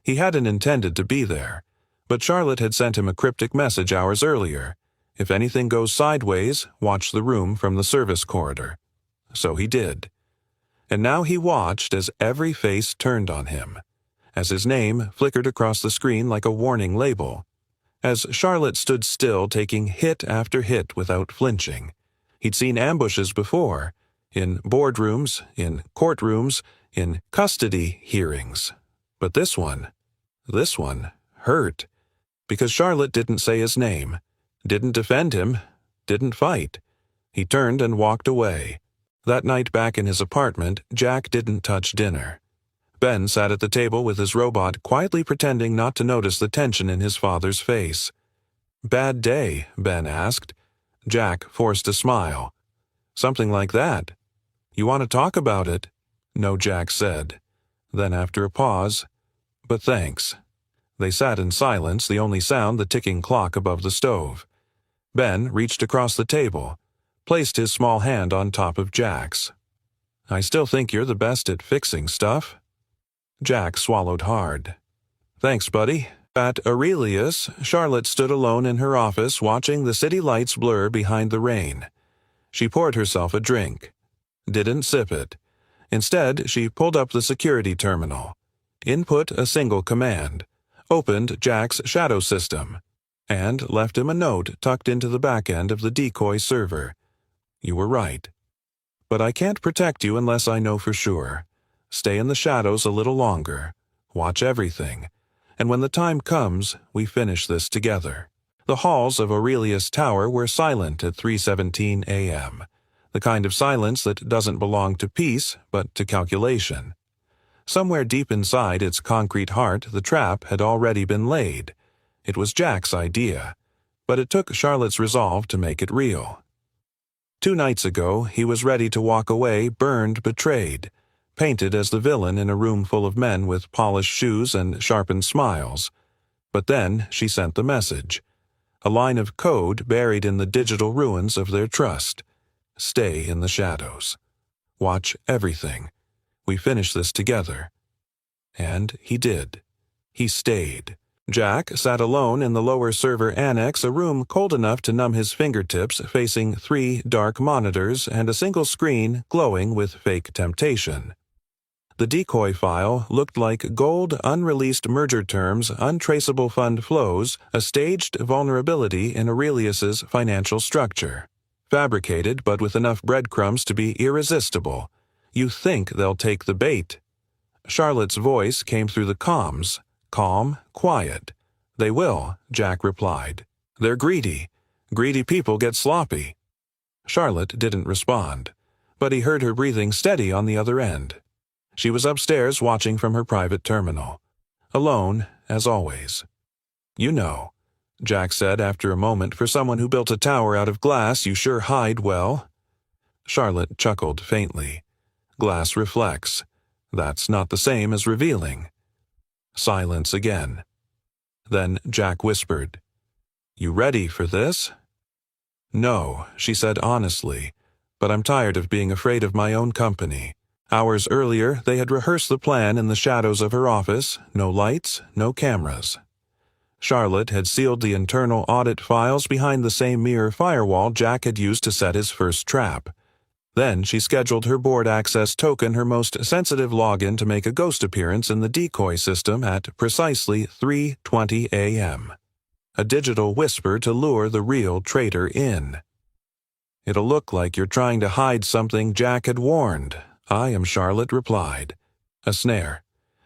He hadn't intended to be there, but Charlotte had sent him a cryptic message hours earlier. If anything goes sideways, watch the room from the service corridor. So he did. And now he watched as every face turned on him, as his name flickered across the screen like a warning label, as Charlotte stood still taking hit after hit without flinching. He'd seen ambushes before, in boardrooms, in courtrooms, in custody hearings. But this one hurt, because Charlotte didn't say his name, didn't defend him, didn't fight. He turned and walked away. That night back in his apartment, Jack didn't touch dinner. Ben sat at the table with his robot, quietly pretending not to notice the tension in his father's face. Bad day, Ben asked. Jack forced a smile. Something like that. You want to talk about it? No, Jack said. Then after a pause, but thanks. They sat in silence, the only sound the ticking clock above the stove. Ben reached across the table, placed his small hand on top of Jack's. I still think you're the best at fixing stuff. Jack swallowed hard. Thanks, buddy. At Aurelius, Charlotte stood alone in her office watching the city lights blur behind the rain. She poured herself a drink. Didn't sip it. Instead, she pulled up the security terminal. Input a single command. Opened Jack's shadow system. And left him a note tucked into the back end of the decoy server. You were right. But I can't protect you unless I know for sure. Stay in the shadows a little longer. Watch everything. And when the time comes, we finish this together. The halls of Aurelius Tower were silent at 3:17 a.m. The kind of silence that doesn't belong to peace, but to calculation. Somewhere deep inside its concrete heart, the trap had already been laid. It was Jack's idea, but it took Charlotte's resolve to make it real. 2 nights ago, he was ready to walk away, burned, betrayed, painted as the villain in a room full of men with polished shoes and sharpened smiles. But then she sent the message. A line of code buried in the digital ruins of their trust. Stay in the shadows. Watch everything. We finish this together. And he did. He stayed. Jack sat alone in the lower server annex, a room cold enough to numb his fingertips, facing 3 dark monitors and a single screen glowing with fake temptation. The decoy file looked like gold unreleased merger terms, untraceable fund flows, a staged vulnerability in Aurelius's financial structure. Fabricated, but with enough breadcrumbs to be irresistible. You think they'll take the bait. Charlotte's voice came through the comms, calm, quiet. They will, Jack replied. They're greedy. Greedy people get sloppy. Charlotte didn't respond, but he heard her breathing steady on the other end. She was upstairs watching from her private terminal. Alone, as always. You know, Jack said after a moment, for someone who built a tower out of glass, you sure hide well. Charlotte chuckled faintly. Glass reflects. That's not the same as revealing. Silence again. Then Jack whispered, You ready for this? No, she said honestly, but I'm tired of being afraid of my own company. Hours earlier, they had rehearsed the plan in the shadows of her office, no lights, no cameras. Charlotte had sealed the internal audit files behind the same mirror firewall Jack had used to set his first trap. Then she scheduled her board access token, her most sensitive login, to make a ghost appearance in the decoy system at precisely 3:20 a.m. A digital whisper to lure the real traitor in. It'll look like you're trying to hide something, Jack had warned. I am, Charlotte replied. A snare.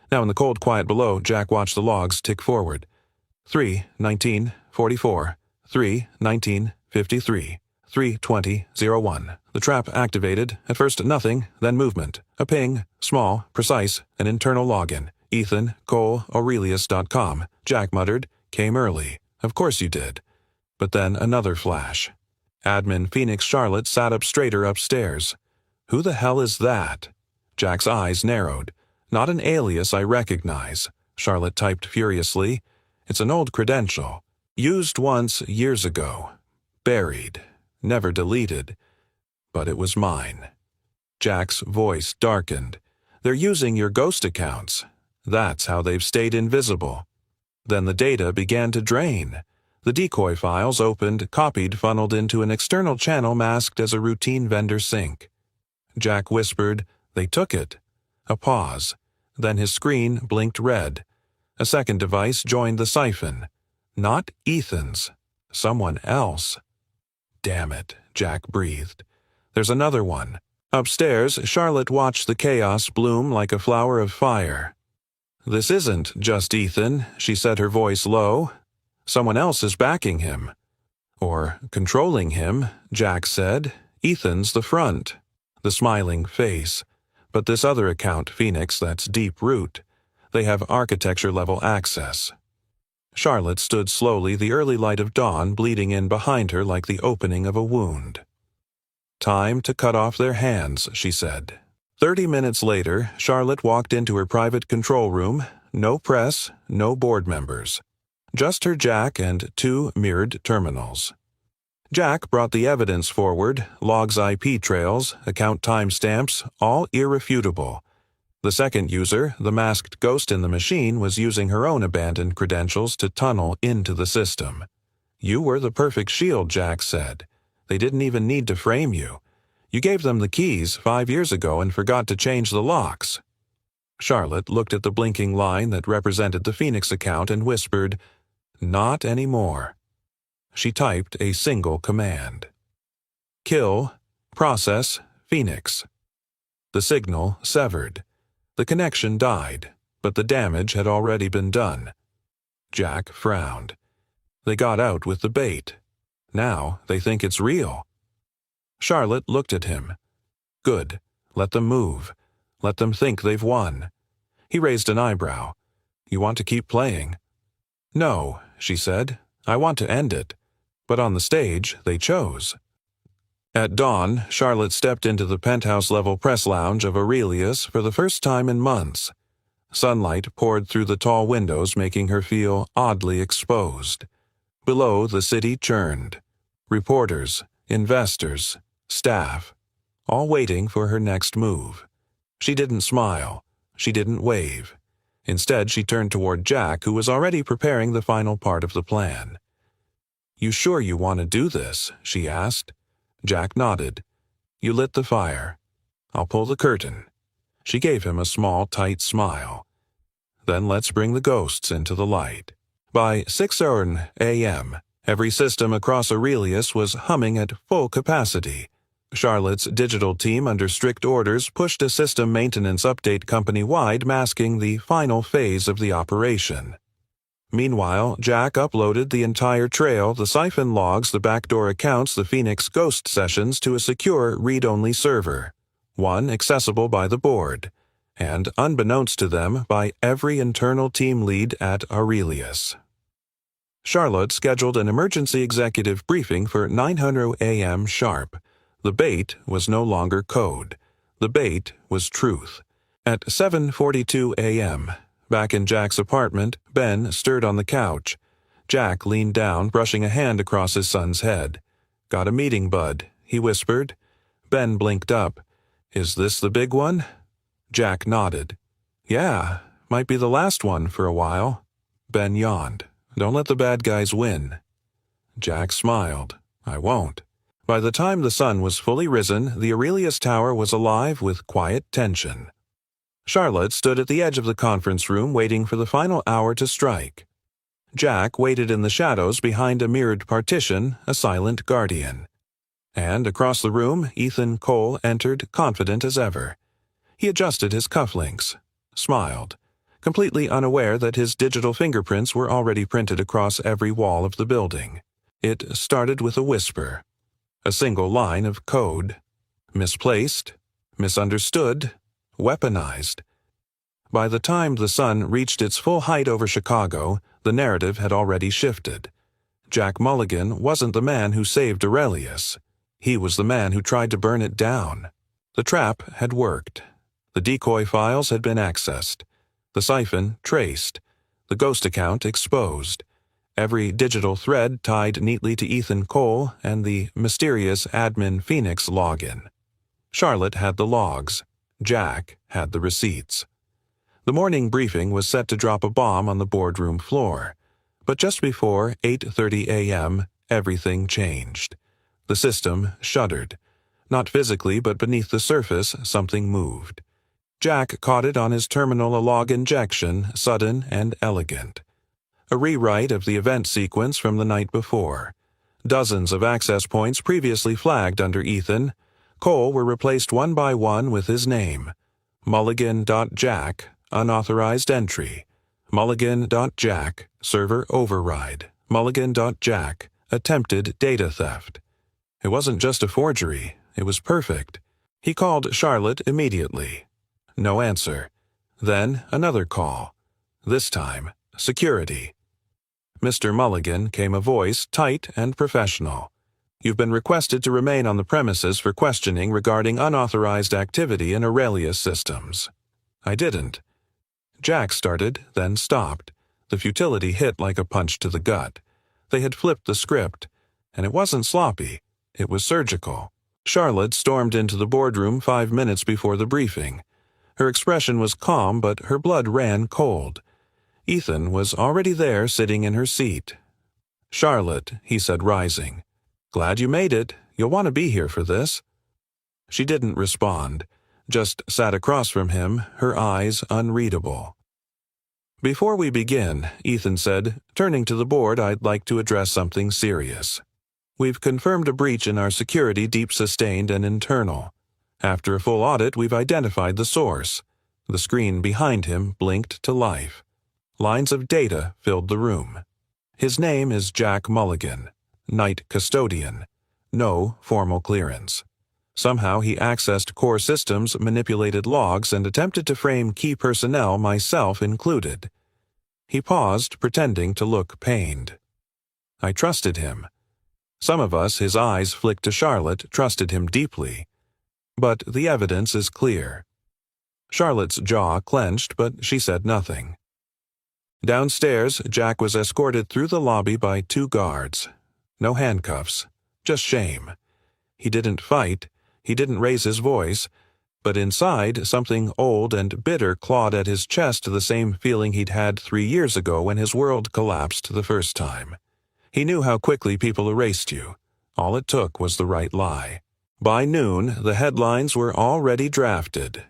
Now in the cold quiet below, Jack watched the logs tick forward. 3:19:44, 3:19:53, 3:20:01. The trap activated. At first nothing, then movement. A ping, small, precise, an internal login. Ethan, Cole, Aurelius.com. Jack muttered, Came early. Of course you did. But then another flash. Admin Phoenix Charlotte sat up straighter upstairs. Who the hell is that? Jack's eyes narrowed. Not an alias I recognize, Charlotte typed furiously. It's an old credential. Used once years ago. Buried. Never deleted. But it was mine. Jack's voice darkened. They're using your ghost accounts. That's how they've stayed invisible. Then the data began to drain. The decoy files opened, copied, funneled into an external channel masked as a routine vendor sync. Jack whispered, They took it. A pause. Then his screen blinked red. A second device joined the siphon. Not Ethan's. Someone else. Damn it, Jack breathed. There's another one. Upstairs, Charlotte watched the chaos bloom like a flower of fire. This isn't just Ethan, she said, her voice low. Someone else is backing him. Or controlling him, Jack said. Ethan's the front. The smiling face. But this other account, Phoenix, that's deep root. They have architecture-level access. Charlotte stood slowly, the early light of dawn bleeding in behind her like the opening of a wound. Time to cut off their hands, she said. 30 minutes later, Charlotte walked into her private control room. No press, no board members. Just her Jack and 2 mirrored terminals. Jack brought the evidence forward, logs, IP trails, account timestamps, all irrefutable. The second user, the masked ghost in the machine, was using her own abandoned credentials to tunnel into the system. You were the perfect shield, Jack said. They didn't even need to frame you. You gave them the keys 5 years ago and forgot to change the locks. Charlotte looked at the blinking line that represented the Phoenix account and whispered, Not anymore. She typed a single command. Kill, process, Phoenix. The signal severed. The connection died, but the damage had already been done. Jack frowned. They got out with the bait. Now they think it's real. Charlotte looked at him. Good. Let them move. Let them think they've won. He raised an eyebrow. You want to keep playing? No, she said. I want to end it. But on the stage, they chose. At dawn, Charlotte stepped into the penthouse-level press lounge of Aurelius for the first time in months. Sunlight poured through the tall windows, making her feel oddly exposed. Below, the city churned. Reporters, investors, staff, all waiting for her next move. She didn't smile. She didn't wave. Instead, she turned toward Jack, who was already preparing the final part of the plan. "You sure you want to do this?" she asked. Jack nodded. "You lit the fire. I'll pull the curtain." She gave him a small, tight smile. "Then let's bring the ghosts into the light." By 6 a.m., every system across Aurelius was humming at full capacity. Charlotte's digital team, under strict orders, pushed a system maintenance update company-wide, masking the final phase of the operation. Meanwhile, Jack uploaded the entire trail, the siphon logs, the backdoor accounts, the Phoenix Ghost sessions to a secure read-only server, one accessible by the board, and unbeknownst to them, by every internal team lead at Aurelius. Charlotte scheduled an emergency executive briefing for 9:00 a.m. sharp. The bait was no longer code. The bait was truth. At 7:42 a.m., back in Jack's apartment, Ben stirred on the couch. Jack leaned down, brushing a hand across his son's head. "Got a meeting, bud," he whispered. Ben blinked up. "Is this the big one?" Jack nodded. "Yeah, might be the last one for a while." Ben yawned. "Don't let the bad guys win." Jack smiled. "I won't." By the time the sun was fully risen, the Aurelius Tower was alive with quiet tension. Charlotte stood at the edge of the conference room waiting for the final hour to strike. Jack waited in the shadows behind a mirrored partition, a silent guardian. And across the room, Ethan Cole entered, confident as ever. He adjusted his cufflinks, smiled, completely unaware that his digital fingerprints were already printed across every wall of the building. It started with a whisper. A single line of code. Misplaced, misunderstood, weaponized. By the time the sun reached its full height over Chicago, the narrative had already shifted. Jack Mulligan wasn't the man who saved Aurelius. He was the man who tried to burn it down. The trap had worked. The decoy files had been accessed. The siphon traced. The ghost account exposed. Every digital thread tied neatly to Ethan Cole and the mysterious admin Phoenix login. Charlotte had the logs. Jack had the receipts. The morning briefing was set to drop a bomb on the boardroom floor. But just before 8:30 a.m., everything changed. The system shuddered. Not physically, but beneath the surface, something moved. Jack caught it on his terminal, a log injection, sudden and elegant. A rewrite of the event sequence from the night before. Dozens of access points previously flagged under Ethan Cole were replaced one by one with his name. Mulligan.Jack, unauthorized entry. Mulligan.Jack, server override. Mulligan.Jack, attempted data theft. It wasn't just a forgery, it was perfect. He called Charlotte immediately. No answer. Then another call. This time, security. "Mr. Mulligan," came a voice, tight and professional. "You've been requested to remain on the premises for questioning regarding unauthorized activity in Aurelius systems." I didn't. Jack started, then stopped. The futility hit like a punch to the gut. They had flipped the script, and it wasn't sloppy. It was surgical. Charlotte stormed into the boardroom 5 minutes before the briefing. Her expression was calm, but her blood ran cold. Ethan was already there, sitting in her seat. "Charlotte," he said, rising. "Glad you made it. You'll want to be here for this." She didn't respond, just sat across from him, her eyes unreadable. "Before we begin," Ethan said, turning to the board, "I'd like to address something serious. We've confirmed a breach in our security, deep-sustained and internal. After a full audit, we've identified the source." The screen behind him blinked to life. Lines of data filled the room. "His name is Jack Mulligan, night custodian. No formal clearance. Somehow he accessed core systems, manipulated logs, and attempted to frame key personnel, myself included." He paused, pretending to look pained. "I trusted him. Some of us," his eyes flicked to Charlotte, "trusted him deeply. But the evidence is clear." Charlotte's jaw clenched, but she said nothing. Downstairs, Jack was escorted through the lobby by 2 guards. No handcuffs, just shame. He didn't fight, he didn't raise his voice, But inside, something old and bitter clawed at his chest, the same feeling he'd had 3 years ago when his world collapsed the first time. He knew how quickly people erased you. All it took was the right lie. By noon, the headlines were already drafted.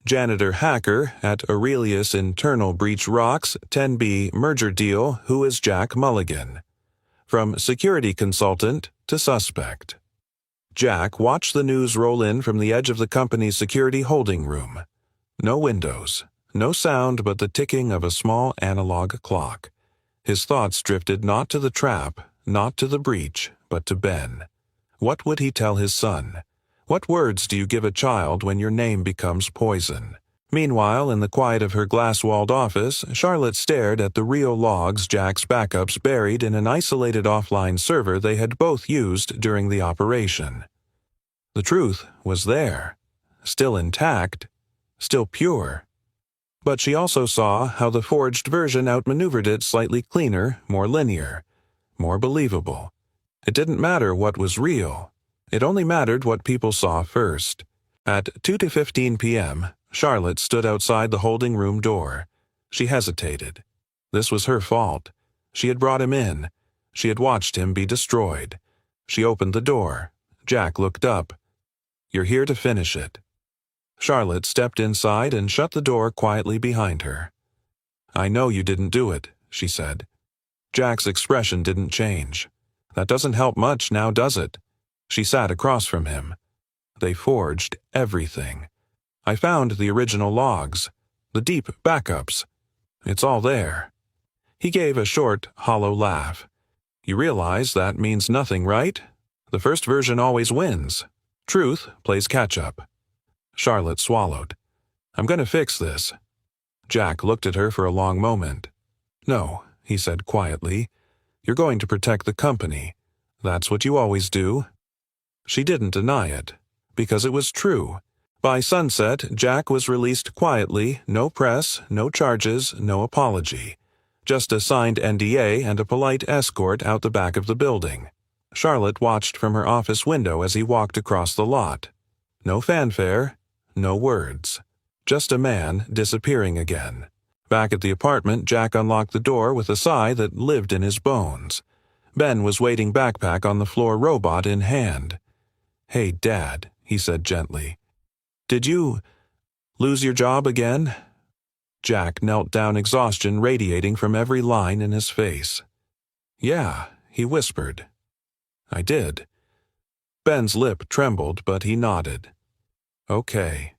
Janitor hacker at Aurelius internal breach rocks, 10B merger deal, who is Jack Mulligan? From security consultant to suspect. Jack watched the news roll in from the edge of the company's security holding room. No windows, no sound but the ticking of a small analog clock. His thoughts drifted not to the trap, not to the breach, but to Ben. What would he tell his son? What words do you give a child when your name becomes poison? Meanwhile, in the quiet of her glass-walled office, Charlotte stared at the real logs Jack's backups buried in an isolated offline server they had both used during the operation. The truth was there, still intact, still pure. But she also saw how the forged version outmaneuvered it, slightly cleaner, more linear, more believable. It didn't matter what was real. It only mattered what people saw first. At 2:15 p.m., Charlotte stood outside the holding room door. She hesitated. This was her fault. She had brought him in. She had watched him be destroyed. She opened the door. Jack looked up. "You're here to finish it." Charlotte stepped inside and shut the door quietly behind her. "I know you didn't do it," she said. Jack's expression didn't change. "That doesn't help much now, does it?" She sat across from him. "They forged everything. I found the original logs, the deep backups. It's all there." He gave a short, hollow laugh. "You realize that means nothing, right? The first version always wins. Truth plays catch-up." Charlotte swallowed. "I'm going to fix this." Jack looked at her for a long moment. "No," he said quietly. "You're going to protect the company. That's what you always do." She didn't deny it, because it was true. By sunset, Jack was released quietly, no press, no charges, no apology. Just a signed NDA and a polite escort out the back of the building. Charlotte watched from her office window as he walked across the lot. No fanfare, no words. Just a man disappearing again. Back at the apartment, Jack unlocked the door with a sigh that lived in his bones. Ben was waiting, backpack on the floor, robot in hand. "Hey, Dad," he said gently. "Did you lose your job again?" Jack knelt down, exhaustion radiating from every line in his face. "Yeah," he whispered. "I did." Ben's lip trembled, but he nodded. "Okay.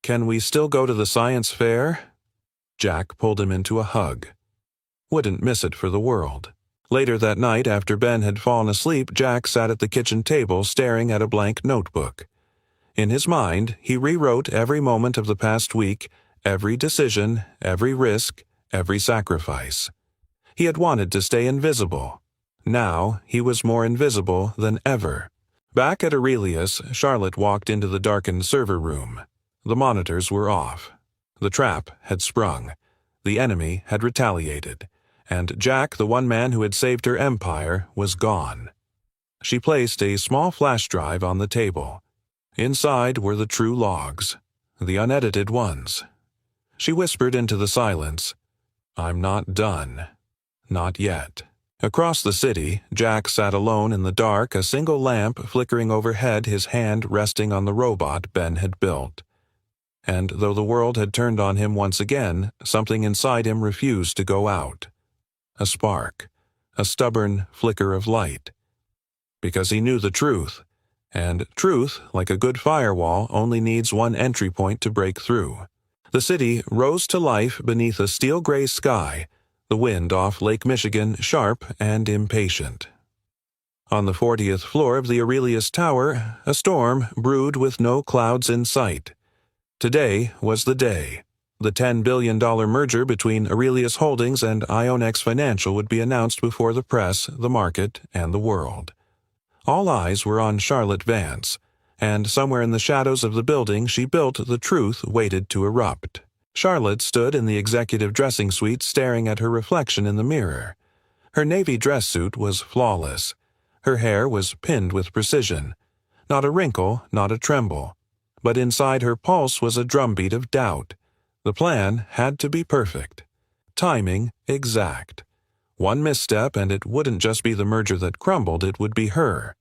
Can we still go to the science fair?" Jack pulled him into a hug. Wouldn't miss it for the world. Later that night, after Ben had fallen asleep, Jack sat at the kitchen table staring at a blank notebook. In his mind, he rewrote every moment of the past week, every decision, every risk, every sacrifice. He had wanted to stay invisible. Now, he was more invisible than ever. Back at Aurelius, Charlotte walked into the darkened server room. The monitors were off. The trap had sprung. The enemy had retaliated. And Jack, the one man who had saved her empire, was gone. She placed a small flash drive on the table. Inside were the true logs, the unedited ones. She whispered into the silence, "I'm not done. Not yet." Across the city, Jack sat alone in the dark, a single lamp flickering overhead, his hand resting on the robot Ben had built. And though the world had turned on him once again, something inside him refused to go out. A spark, a stubborn flicker of light. Because he knew the truth. And truth, like a good firewall, only needs one entry point to break through. The city rose to life beneath a steel-gray sky, the wind off Lake Michigan sharp and impatient. On the 40th floor of the Aurelius Tower, a storm brewed with no clouds in sight. Today was the day. The $10 billion merger between Aurelius Holdings and Ionex Financial would be announced before the press, the market, and the world. All eyes were on Charlotte Vance, and somewhere in the shadows of the building she built the truth waited to erupt. Charlotte stood in the executive dressing suite staring at her reflection in the mirror. Her navy dress suit was flawless. Her hair was pinned with precision. Not a wrinkle, not a tremble. but inside her pulse was a drumbeat of doubt. The plan had to be perfect. Timing exact. One misstep and it wouldn't just be the merger that crumbled, it would be her.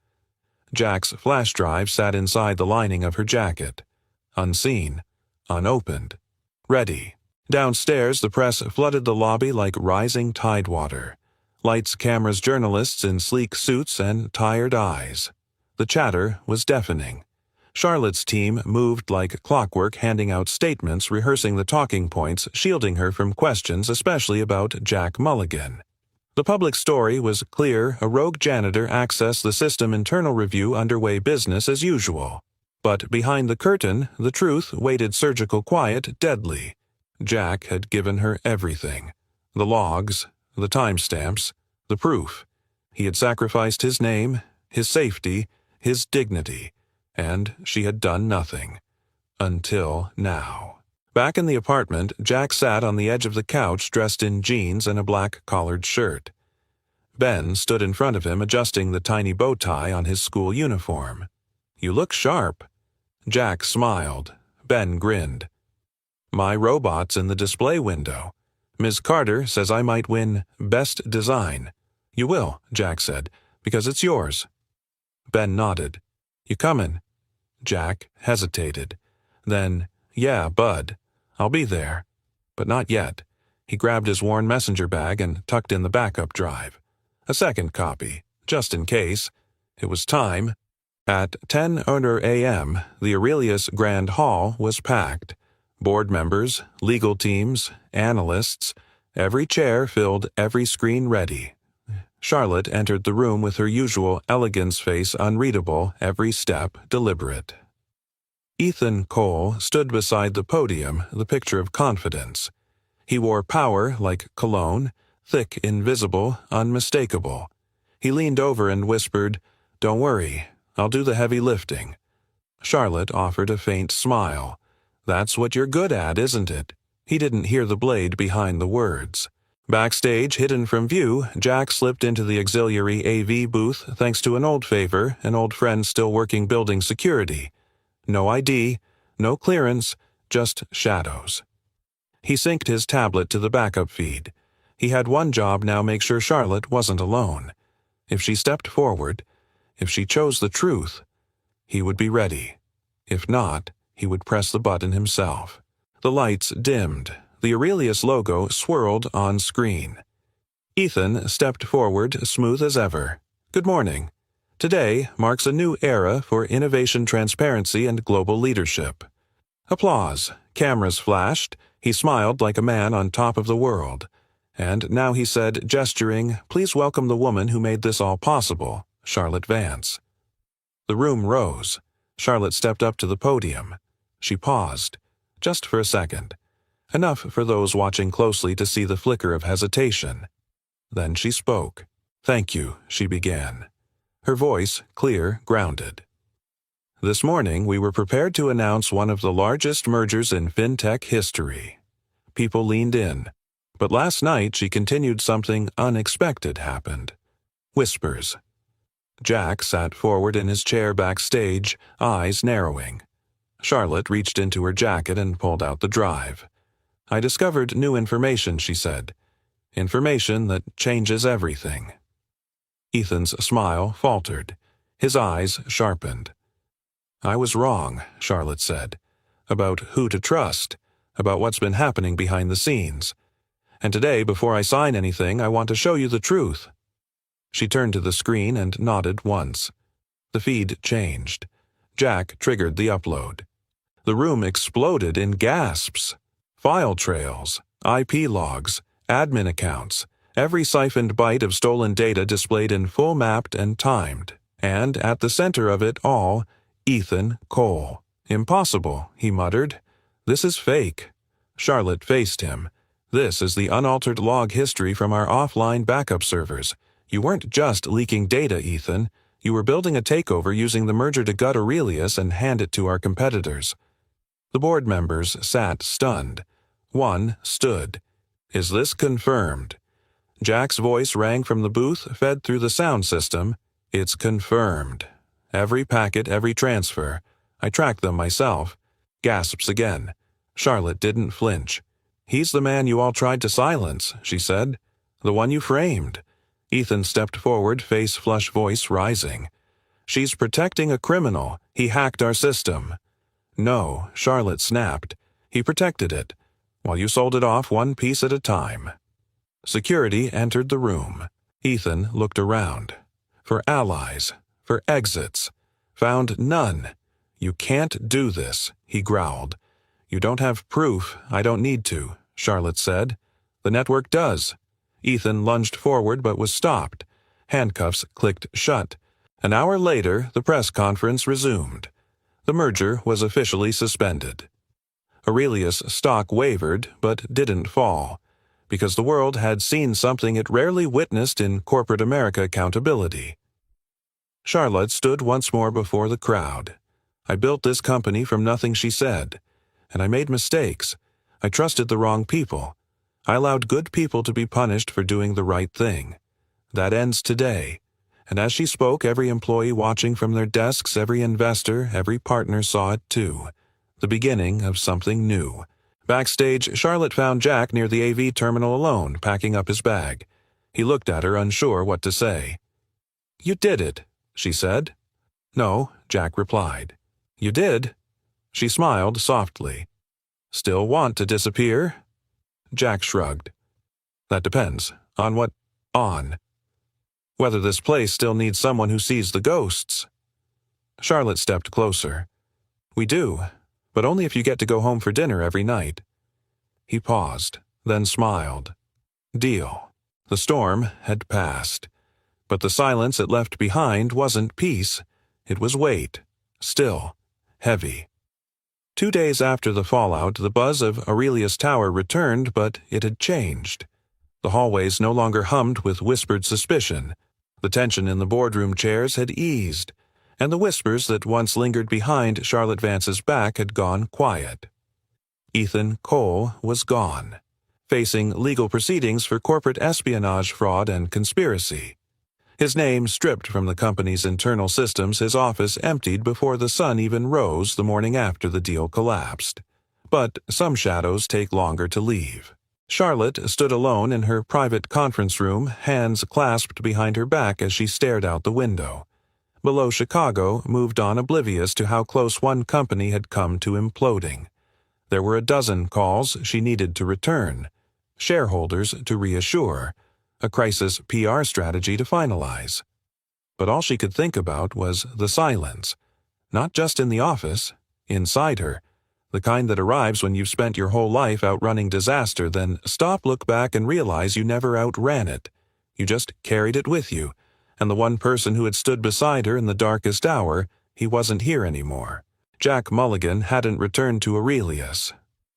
Jack's flash drive sat inside the lining of her jacket. Unseen. Unopened. Ready. Downstairs, the press flooded the lobby like rising tidewater. Lights, cameras, journalists in sleek suits and tired eyes. The chatter was deafening. Charlotte's team moved like clockwork, handing out statements, rehearsing the talking points, shielding her from questions, especially about Jack Mulligan. The public story was clear: a rogue janitor accessed the system, internal review underway, business as usual. But behind the curtain, the truth waited, surgical quiet, deadly. Jack had given her everything. The logs, the timestamps, the proof. He had sacrificed his name, his safety, his dignity, and she had done nothing. Until now. Back in the apartment, Jack sat on the edge of the couch, dressed in jeans and a black collared shirt. Ben stood in front of him, adjusting the tiny bow tie on his school uniform. "You look sharp." Jack smiled. Ben grinned. "My robot's in the display window. Ms. Carter says I might win Best Design." "You will," Jack said, "because it's yours." Ben nodded. "You comin'?" Jack hesitated. Then, "Yeah, Bud. I'll be there." But not yet. He grabbed his worn messenger bag and tucked in the backup drive. A second copy, just in case. It was time. At 10 a.m., the Aurelius Grand Hall was packed. Board members, legal teams, analysts, every chair filled, every screen ready. Charlotte entered the room with her usual elegance, face unreadable, every step deliberate. Ethan Cole stood beside the podium, the picture of confidence. He wore power like cologne, thick, invisible, unmistakable. He leaned over and whispered, "Don't worry, I'll do the heavy lifting." Charlotte offered a faint smile. "That's what you're good at, isn't it?" He didn't hear the blade behind the words. Backstage, hidden from view, Jack slipped into the auxiliary AV booth thanks to an old favor, an old friend still working building security. No ID, no clearance, just shadows. He synced his tablet to the backup feed. He had one job now: make sure Charlotte wasn't alone. If she stepped forward, if she chose the truth, he would be ready. If not, he would press the button himself. The lights dimmed. The Aurelius logo swirled on screen. Ethan stepped forward, smooth as ever. "Good morning. Today marks a new era for innovation, transparency, and global leadership." Applause. Cameras flashed. He smiled like a man on top of the world. And now he said, gesturing, "Please welcome the woman who made this all possible, Charlotte Vance." The room rose. Charlotte stepped up to the podium. She paused, just for a second. Enough for those watching closely to see the flicker of hesitation. Then she spoke. "Thank you," she began. Her voice clear, grounded. "This morning we were prepared to announce one of the largest mergers in fintech history." People leaned in. But last night, she continued, something unexpected happened. Whispers. Jack sat forward in his chair backstage, eyes narrowing. Charlotte reached into her jacket and pulled out the drive. "I discovered new information," she said. "Information that changes everything." Ethan's smile faltered. His eyes sharpened. "I was wrong," Charlotte said, "about who to trust, about what's been happening behind the scenes. And today, before I sign anything, I want to show you the truth." She turned to the screen and nodded once. The feed changed. Jack triggered the upload. The room exploded in gasps. File trails, IP logs, admin accounts, every siphoned byte of stolen data displayed in full, mapped and timed. And at the center of it all, Ethan Cole. "Impossible," he muttered. "This is fake." Charlotte faced him. "This is the unaltered log history from our offline backup servers. You weren't just leaking data, Ethan. You were building a takeover using the merger to gut Aurelius and hand it to our competitors." The board members sat stunned. One stood. "Is this confirmed?" Jack's voice rang from the booth, fed through the sound system. "It's confirmed. Every packet, every transfer. I tracked them myself. Gasps again. Charlotte didn't flinch. He's the man you all tried to silence, she said. The one you framed. Ethan stepped forward, face flush, voice rising. She's protecting a criminal. He hacked our system. No, Charlotte snapped. He protected it, while you sold it off one piece at a time. Security entered the room. Ethan looked around. For allies. For exits. Found none. You can't do this, he growled. You don't have proof. I don't need to, Charlotte said. The network does. Ethan lunged forward but was stopped. Handcuffs clicked shut. An hour later, the press conference resumed. The merger was officially suspended. Aurelius' stock wavered but didn't fall, because the world had seen something it rarely witnessed in corporate America accountability. Charlotte stood once more before the crowd. I built this company from nothing, she said. And I made mistakes. I trusted the wrong people. I allowed good people to be punished for doing the right thing. That ends today. And as she spoke, every employee watching from their desks, every investor, every partner saw it too. The beginning of something new. Backstage, Charlotte found Jack near the AV terminal alone, packing up his bag. He looked at her, unsure what to say. You did it, she said. No, Jack replied. You did? She smiled softly. Still want to disappear? Jack shrugged. That depends. On what? On. Whether this place still needs someone who sees the ghosts. Charlotte stepped closer. We do, but only if you get to go home for dinner every night. He paused, then smiled. Deal. The storm had passed. But the silence it left behind wasn't peace. It was weight. Still. Heavy. 2 days after the fallout, the buzz of Aurelius Tower returned, but it had changed. The hallways no longer hummed with whispered suspicion. The tension in the boardroom chairs had eased, and the whispers that once lingered behind Charlotte Vance's back had gone quiet. Ethan Cole was gone, facing legal proceedings for corporate espionage, fraud, and conspiracy. His name stripped from the company's internal systems, his office emptied before the sun even rose the morning after the deal collapsed. But some shadows take longer to leave. Charlotte stood alone in her private conference room, hands clasped behind her back as she stared out the window. Below, Chicago moved on oblivious to how close one company had come to imploding. There were a dozen calls she needed to return, shareholders to reassure, a crisis PR strategy to finalize. But all she could think about was the silence, not just in the office, inside her. The kind that arrives when you've spent your whole life outrunning disaster, then stop, look back, and realize you never outran it. You just carried it with you, and the one person who had stood beside her in the darkest hour, he wasn't here anymore. Jack Mulligan hadn't returned to Aurelius.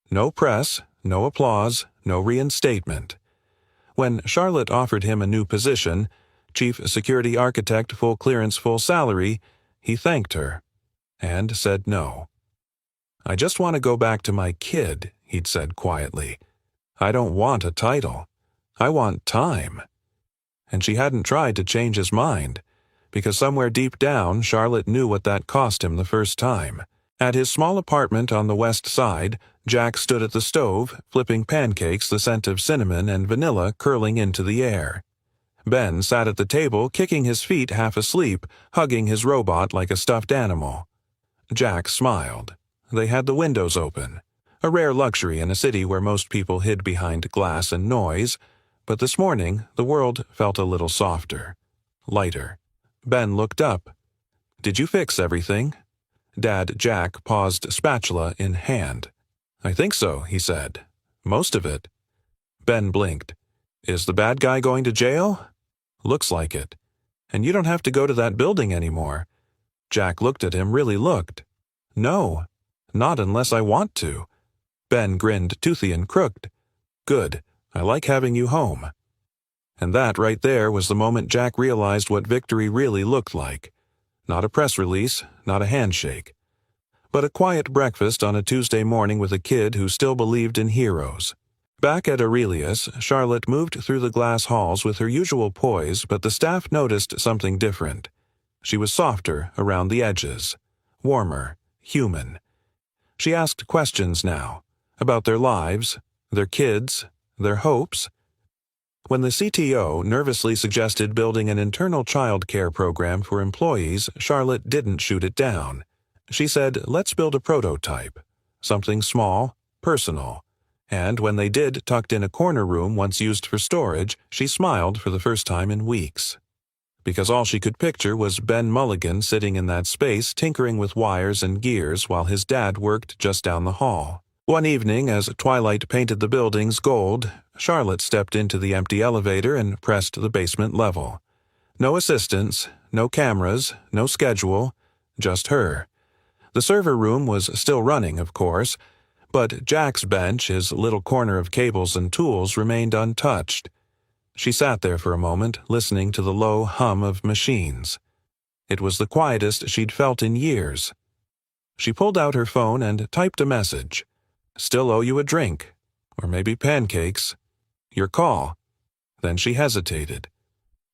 No press, no applause, no reinstatement. When Charlotte offered him a new position, chief security architect, full clearance, full salary, he thanked her, and said no. I just want to go back to my kid, he'd said quietly. I don't want a title. I want time. And she hadn't tried to change his mind, because somewhere deep down, Charlotte knew what that cost him the first time. At his small apartment on the west side, Jack stood at the stove, flipping pancakes, the scent of cinnamon and vanilla curling into the air. Ben sat at the table, kicking his feet half asleep, hugging his robot like a stuffed animal. Jack smiled. They had the windows open, a rare luxury in a city where most people hid behind glass and noise, but this morning the world felt a little softer, lighter. Ben looked up. Did you fix everything? Dad Jack paused, spatula in hand. I think so, he said. Most of it. Ben blinked. Is the bad guy going to jail? Looks like it. And you don't have to go to that building anymore. Jack looked at him, really looked. No. Not unless I want to. Ben grinned, toothy and crooked. Good. I like having you home. And that right there was the moment Jack realized what victory really looked like. Not a press release, not a handshake, but a quiet breakfast on a Tuesday morning with a kid who still believed in heroes. Back at Aurelius, Charlotte moved through the glass halls with her usual poise, but the staff noticed something different. She was softer around the edges, warmer, human. She asked questions now, about their lives, their kids, their hopes. When the CTO nervously suggested building an internal child care program for employees, Charlotte didn't shoot it down. She said, let's build a prototype, something small, personal. And when they did, tucked in a corner room once used for storage, she smiled for the first time in weeks. Because all she could picture was Ben Mulligan sitting in that space tinkering with wires and gears while his dad worked just down the hall. One evening, as twilight painted the buildings gold, Charlotte stepped into the empty elevator and pressed the basement level. No assistants, no cameras, no schedule, just her. The server room was still running, of course, but Jack's bench, his little corner of cables and tools, remained untouched. She sat there for a moment, listening to the low hum of machines. It was the quietest she'd felt in years. She pulled out her phone and typed a message. Still owe you a drink, or maybe pancakes. Your call. Then she hesitated,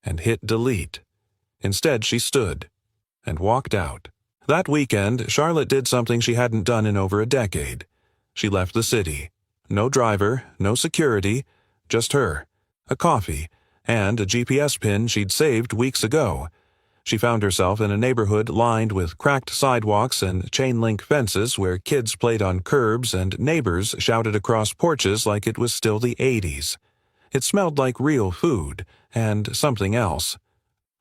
and hit delete. Instead, she stood, and walked out. That weekend, Charlotte did something she hadn't done in over a decade. She left the city. No driver, no security, just her, a coffee, and a GPS pin she'd saved weeks ago. She found herself in a neighborhood lined with cracked sidewalks and chain-link fences where kids played on curbs and neighbors shouted across porches like it was still the 80s. It smelled like real food, and something else.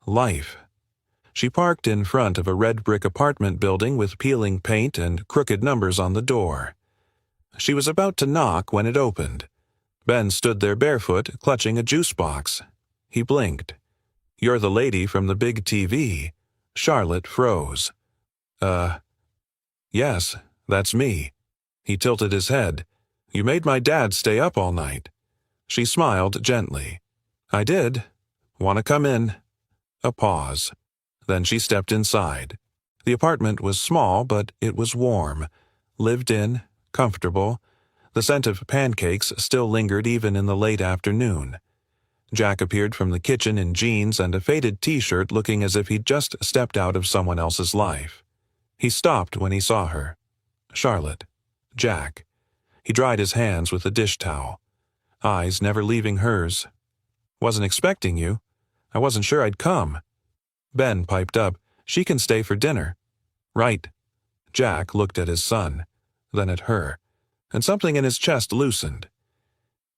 Life. She parked in front of a red brick apartment building with peeling paint and crooked numbers on the door. She was about to knock when it opened. Ben stood there barefoot, clutching a juice box. He blinked. "You're the lady from the big TV." Charlotte froze. Yes, that's me." He tilted his head. "You made my dad stay up all night." She smiled gently. "I did. Want to come in?" A pause. Then she stepped inside. The apartment was small, but it was warm. Lived in, comfortable. The scent of pancakes still lingered even in the late afternoon. Jack appeared from the kitchen in jeans and a faded t-shirt, looking as if he'd just stepped out of someone else's life. He stopped when he saw her. Charlotte. Jack. He dried his hands with a dish towel. Eyes never leaving hers. "Wasn't expecting you. I wasn't sure I'd come." Ben piped up, "She can stay for dinner." "Right." Jack looked at his son, then at her, and something in his chest loosened.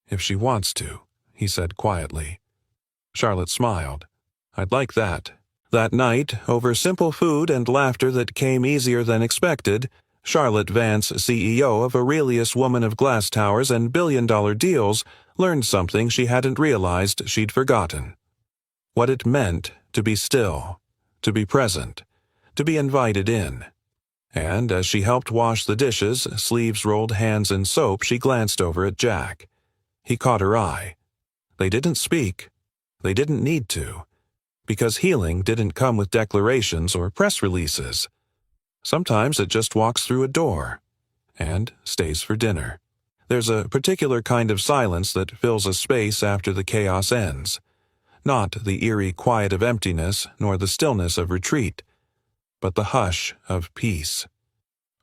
"If she wants to," he said quietly. Charlotte smiled. "I'd like that." That night, over simple food and laughter that came easier than expected, Charlotte Vance, CEO of Aurelius Woman of Glass Towers and billion-dollar deals, learned something she hadn't realized she'd forgotten. What it meant to be still, to be present, to be invited in. And as she helped wash the dishes, sleeves rolled, hands in soap, she glanced over at Jack. He caught her eye. They didn't speak. They didn't need to. Because healing didn't come with declarations or press releases. Sometimes it just walks through a door and stays for dinner. There's a particular kind of silence that fills a space after the chaos ends. Not the eerie quiet of emptiness nor the stillness of retreat, but the hush of peace.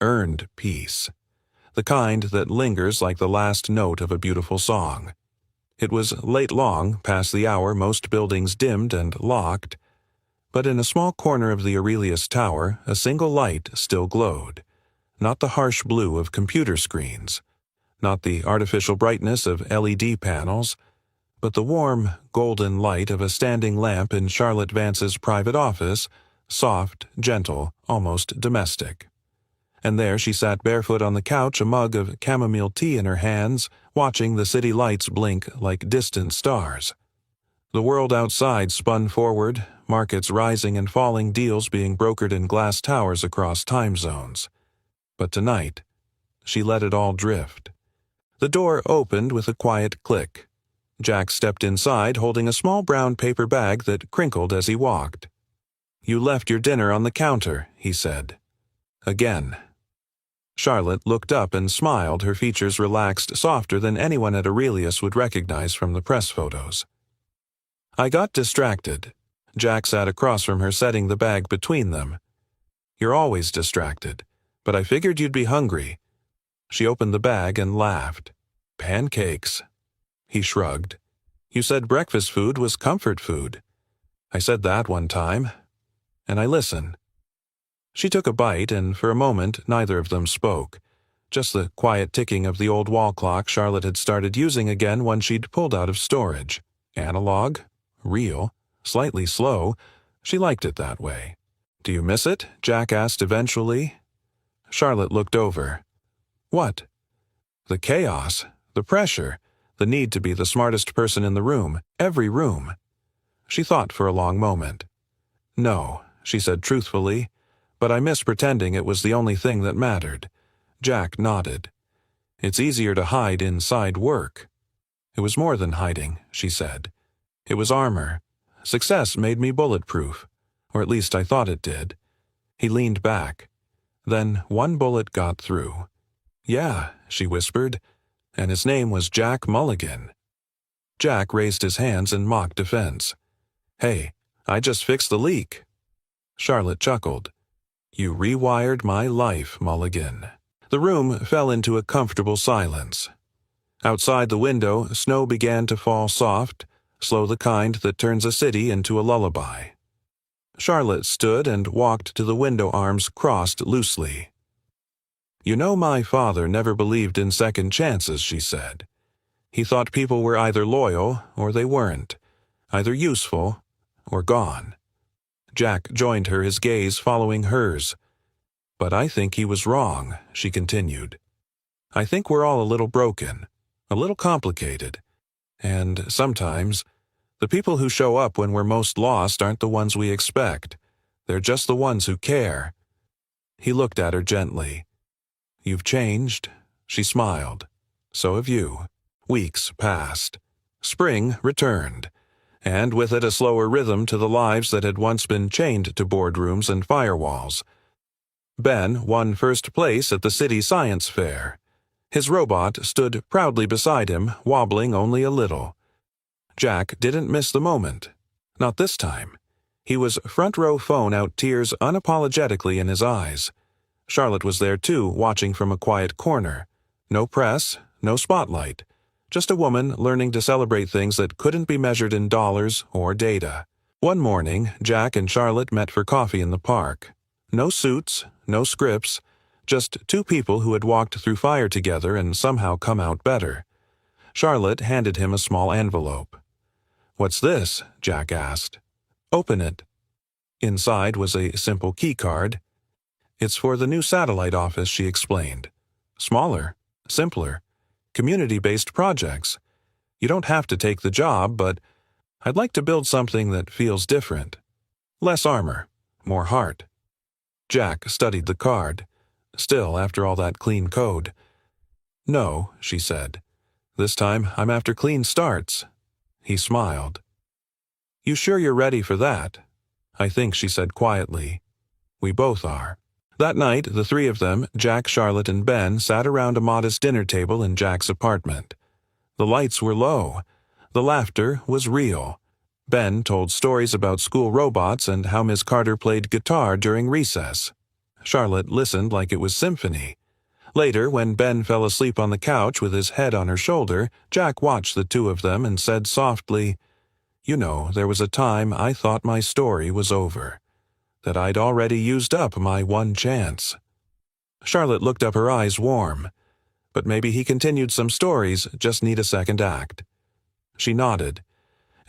Earned peace. The kind that lingers like the last note of a beautiful song. It was late long, past the hour most buildings dimmed and locked, but in a small corner of the Aurelius Tower, a single light still glowed. Not the harsh blue of computer screens, not the artificial brightness of LED panels, but the warm, golden light of a standing lamp in Charlotte Vance's private office, soft, gentle, almost domestic. And there she sat barefoot on the couch, a mug of chamomile tea in her hands, watching the city lights blink like distant stars. The world outside spun forward, markets rising and falling, deals being brokered in glass towers across time zones. But tonight, she let it all drift. The door opened with a quiet click. Jack stepped inside, holding a small brown paper bag that crinkled as he walked. "You left your dinner on the counter," he said. Again. Charlotte looked up and smiled, her features relaxed, softer than anyone at Aurelius would recognize from the press photos. "I got distracted." Jack sat across from her, setting the bag between them. "You're always distracted. but I figured you'd be hungry." She opened the bag and laughed. "Pancakes." He shrugged. "You said breakfast food was comfort food." "I said that one time. And I listen." She took a bite, and for a moment neither of them spoke. Just the quiet ticking of the old wall clock Charlotte had started using again when she'd pulled out of storage. Analog, real, slightly slow. She liked it that way. "Do you miss it?" Jack asked eventually. Charlotte looked over. "What?" "The chaos, the pressure, the need to be the smartest person in the room, every room." She thought for a long moment. "No," she said truthfully, "but I miss pretending it was the only thing that mattered." Jack nodded. "It's easier to hide inside work." "It was more than hiding," she said. "It was armor. Success made me bulletproof, or at least I thought it did." He leaned back. "Then one bullet got through." "Yeah," she whispered, "and his name was Jack Mulligan." Jack raised his hands in mock defense. "Hey, I just fixed the leak." Charlotte chuckled. "You rewired my life, Mulligan." The room fell into a comfortable silence. Outside the window, snow began to fall soft, slow, the kind that turns a city into a lullaby. Charlotte stood and walked to the window, arms crossed loosely. "You know, my father never believed in second chances," she said. "He thought people were either loyal or they weren't, either useful or gone." Jack joined her, his gaze following hers. "But I think he was wrong," she continued. "I think we're all a little broken, a little complicated. And sometimes, the people who show up when we're most lost aren't the ones we expect. They're just the ones who care." He looked at her gently. "You've changed." She smiled. "So have you." Weeks passed. Spring returned, and with it a slower rhythm to the lives that had once been chained to boardrooms and firewalls. Ben won first place at the city science fair. His robot stood proudly beside him, wobbling only a little. Jack didn't miss the moment. Not this time. He was front row, phone out, tears unapologetically in his eyes. Charlotte was there too, watching from a quiet corner. No press, no spotlight. Just a woman learning to celebrate things that couldn't be measured in dollars or data. One morning, Jack and Charlotte met for coffee in the park. No suits, no scripts, just two people who had walked through fire together and somehow come out better. Charlotte handed him a small envelope. "What's this?" Jack asked. "Open it." Inside was a simple key card. "It's for the new satellite office," she explained. "Smaller, simpler, community-based projects. You don't have to take the job, but I'd like to build something that feels different. Less armor, more heart." Jack studied the card. Still, after all that clean code. "No," she said. "This time I'm after clean starts." He smiled. "You sure you're ready for that?" "I think," she said quietly. "We both are." That night, the three of them, Jack, Charlotte, and Ben, sat around a modest dinner table in Jack's apartment. The lights were low. The laughter was real. Ben told stories about school robots and how Miss Carter played guitar during recess. Charlotte listened like it was symphony. Later, when Ben fell asleep on the couch with his head on her shoulder, Jack watched the two of them and said softly, "You know, there was a time I thought my story was over, that I'd already used up my one chance." Charlotte looked up, her eyes warm. "But maybe he continued some stories, just need a second act." She nodded.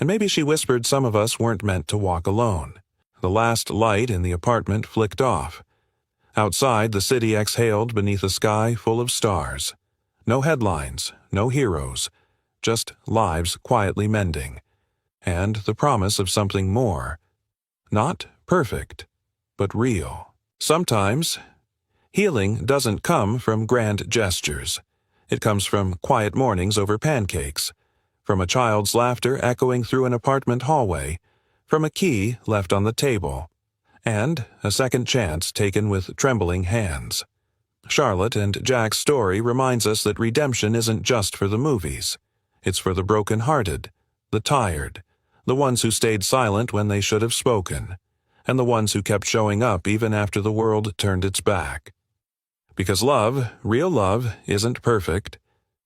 "And maybe," she whispered, "some of us weren't meant to walk alone." The last light in the apartment flicked off. Outside, the city exhaled beneath a sky full of stars. No headlines, no heroes, just lives quietly mending. And the promise of something more. Not perfect, but real. Sometimes, healing doesn't come from grand gestures. It comes from quiet mornings over pancakes, from a child's laughter echoing through an apartment hallway, from a key left on the table, and a second chance taken with trembling hands. Charlotte and Jack's story reminds us that redemption isn't just for the movies. It's for the broken-hearted, the tired, the ones who stayed silent when they should have spoken, and the ones who kept showing up even after the world turned its back. Because love, real love, isn't perfect.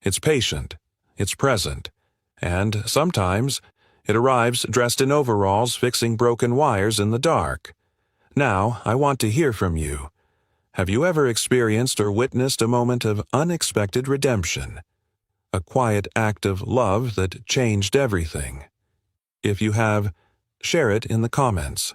It's patient, it's present, and sometimes it arrives dressed in overalls fixing broken wires in the dark. Now, I want to hear from you. Have you ever experienced or witnessed a moment of unexpected redemption? A quiet act of love that changed everything? If you have, share it in the comments.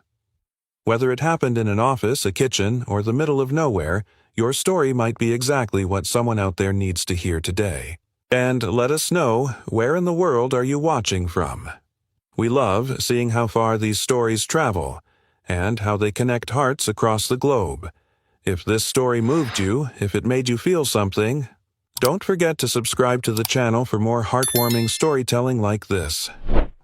Whether it happened in an office, a kitchen, or the middle of nowhere, your story might be exactly what someone out there needs to hear today. And let us know, where in the world are you watching from? We love seeing how far these stories travel, and how they connect hearts across the globe. If this story moved you, if it made you feel something, don't forget to subscribe to the channel for more heartwarming storytelling like this.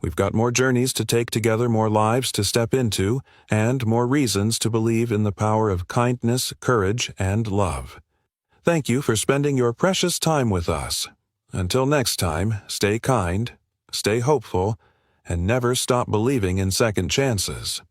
We've got more journeys to take together, more lives to step into, and more reasons to believe in the power of kindness, courage, and love. Thank you for spending your precious time with us. Until next time, stay kind, stay hopeful, and never stop believing in second chances.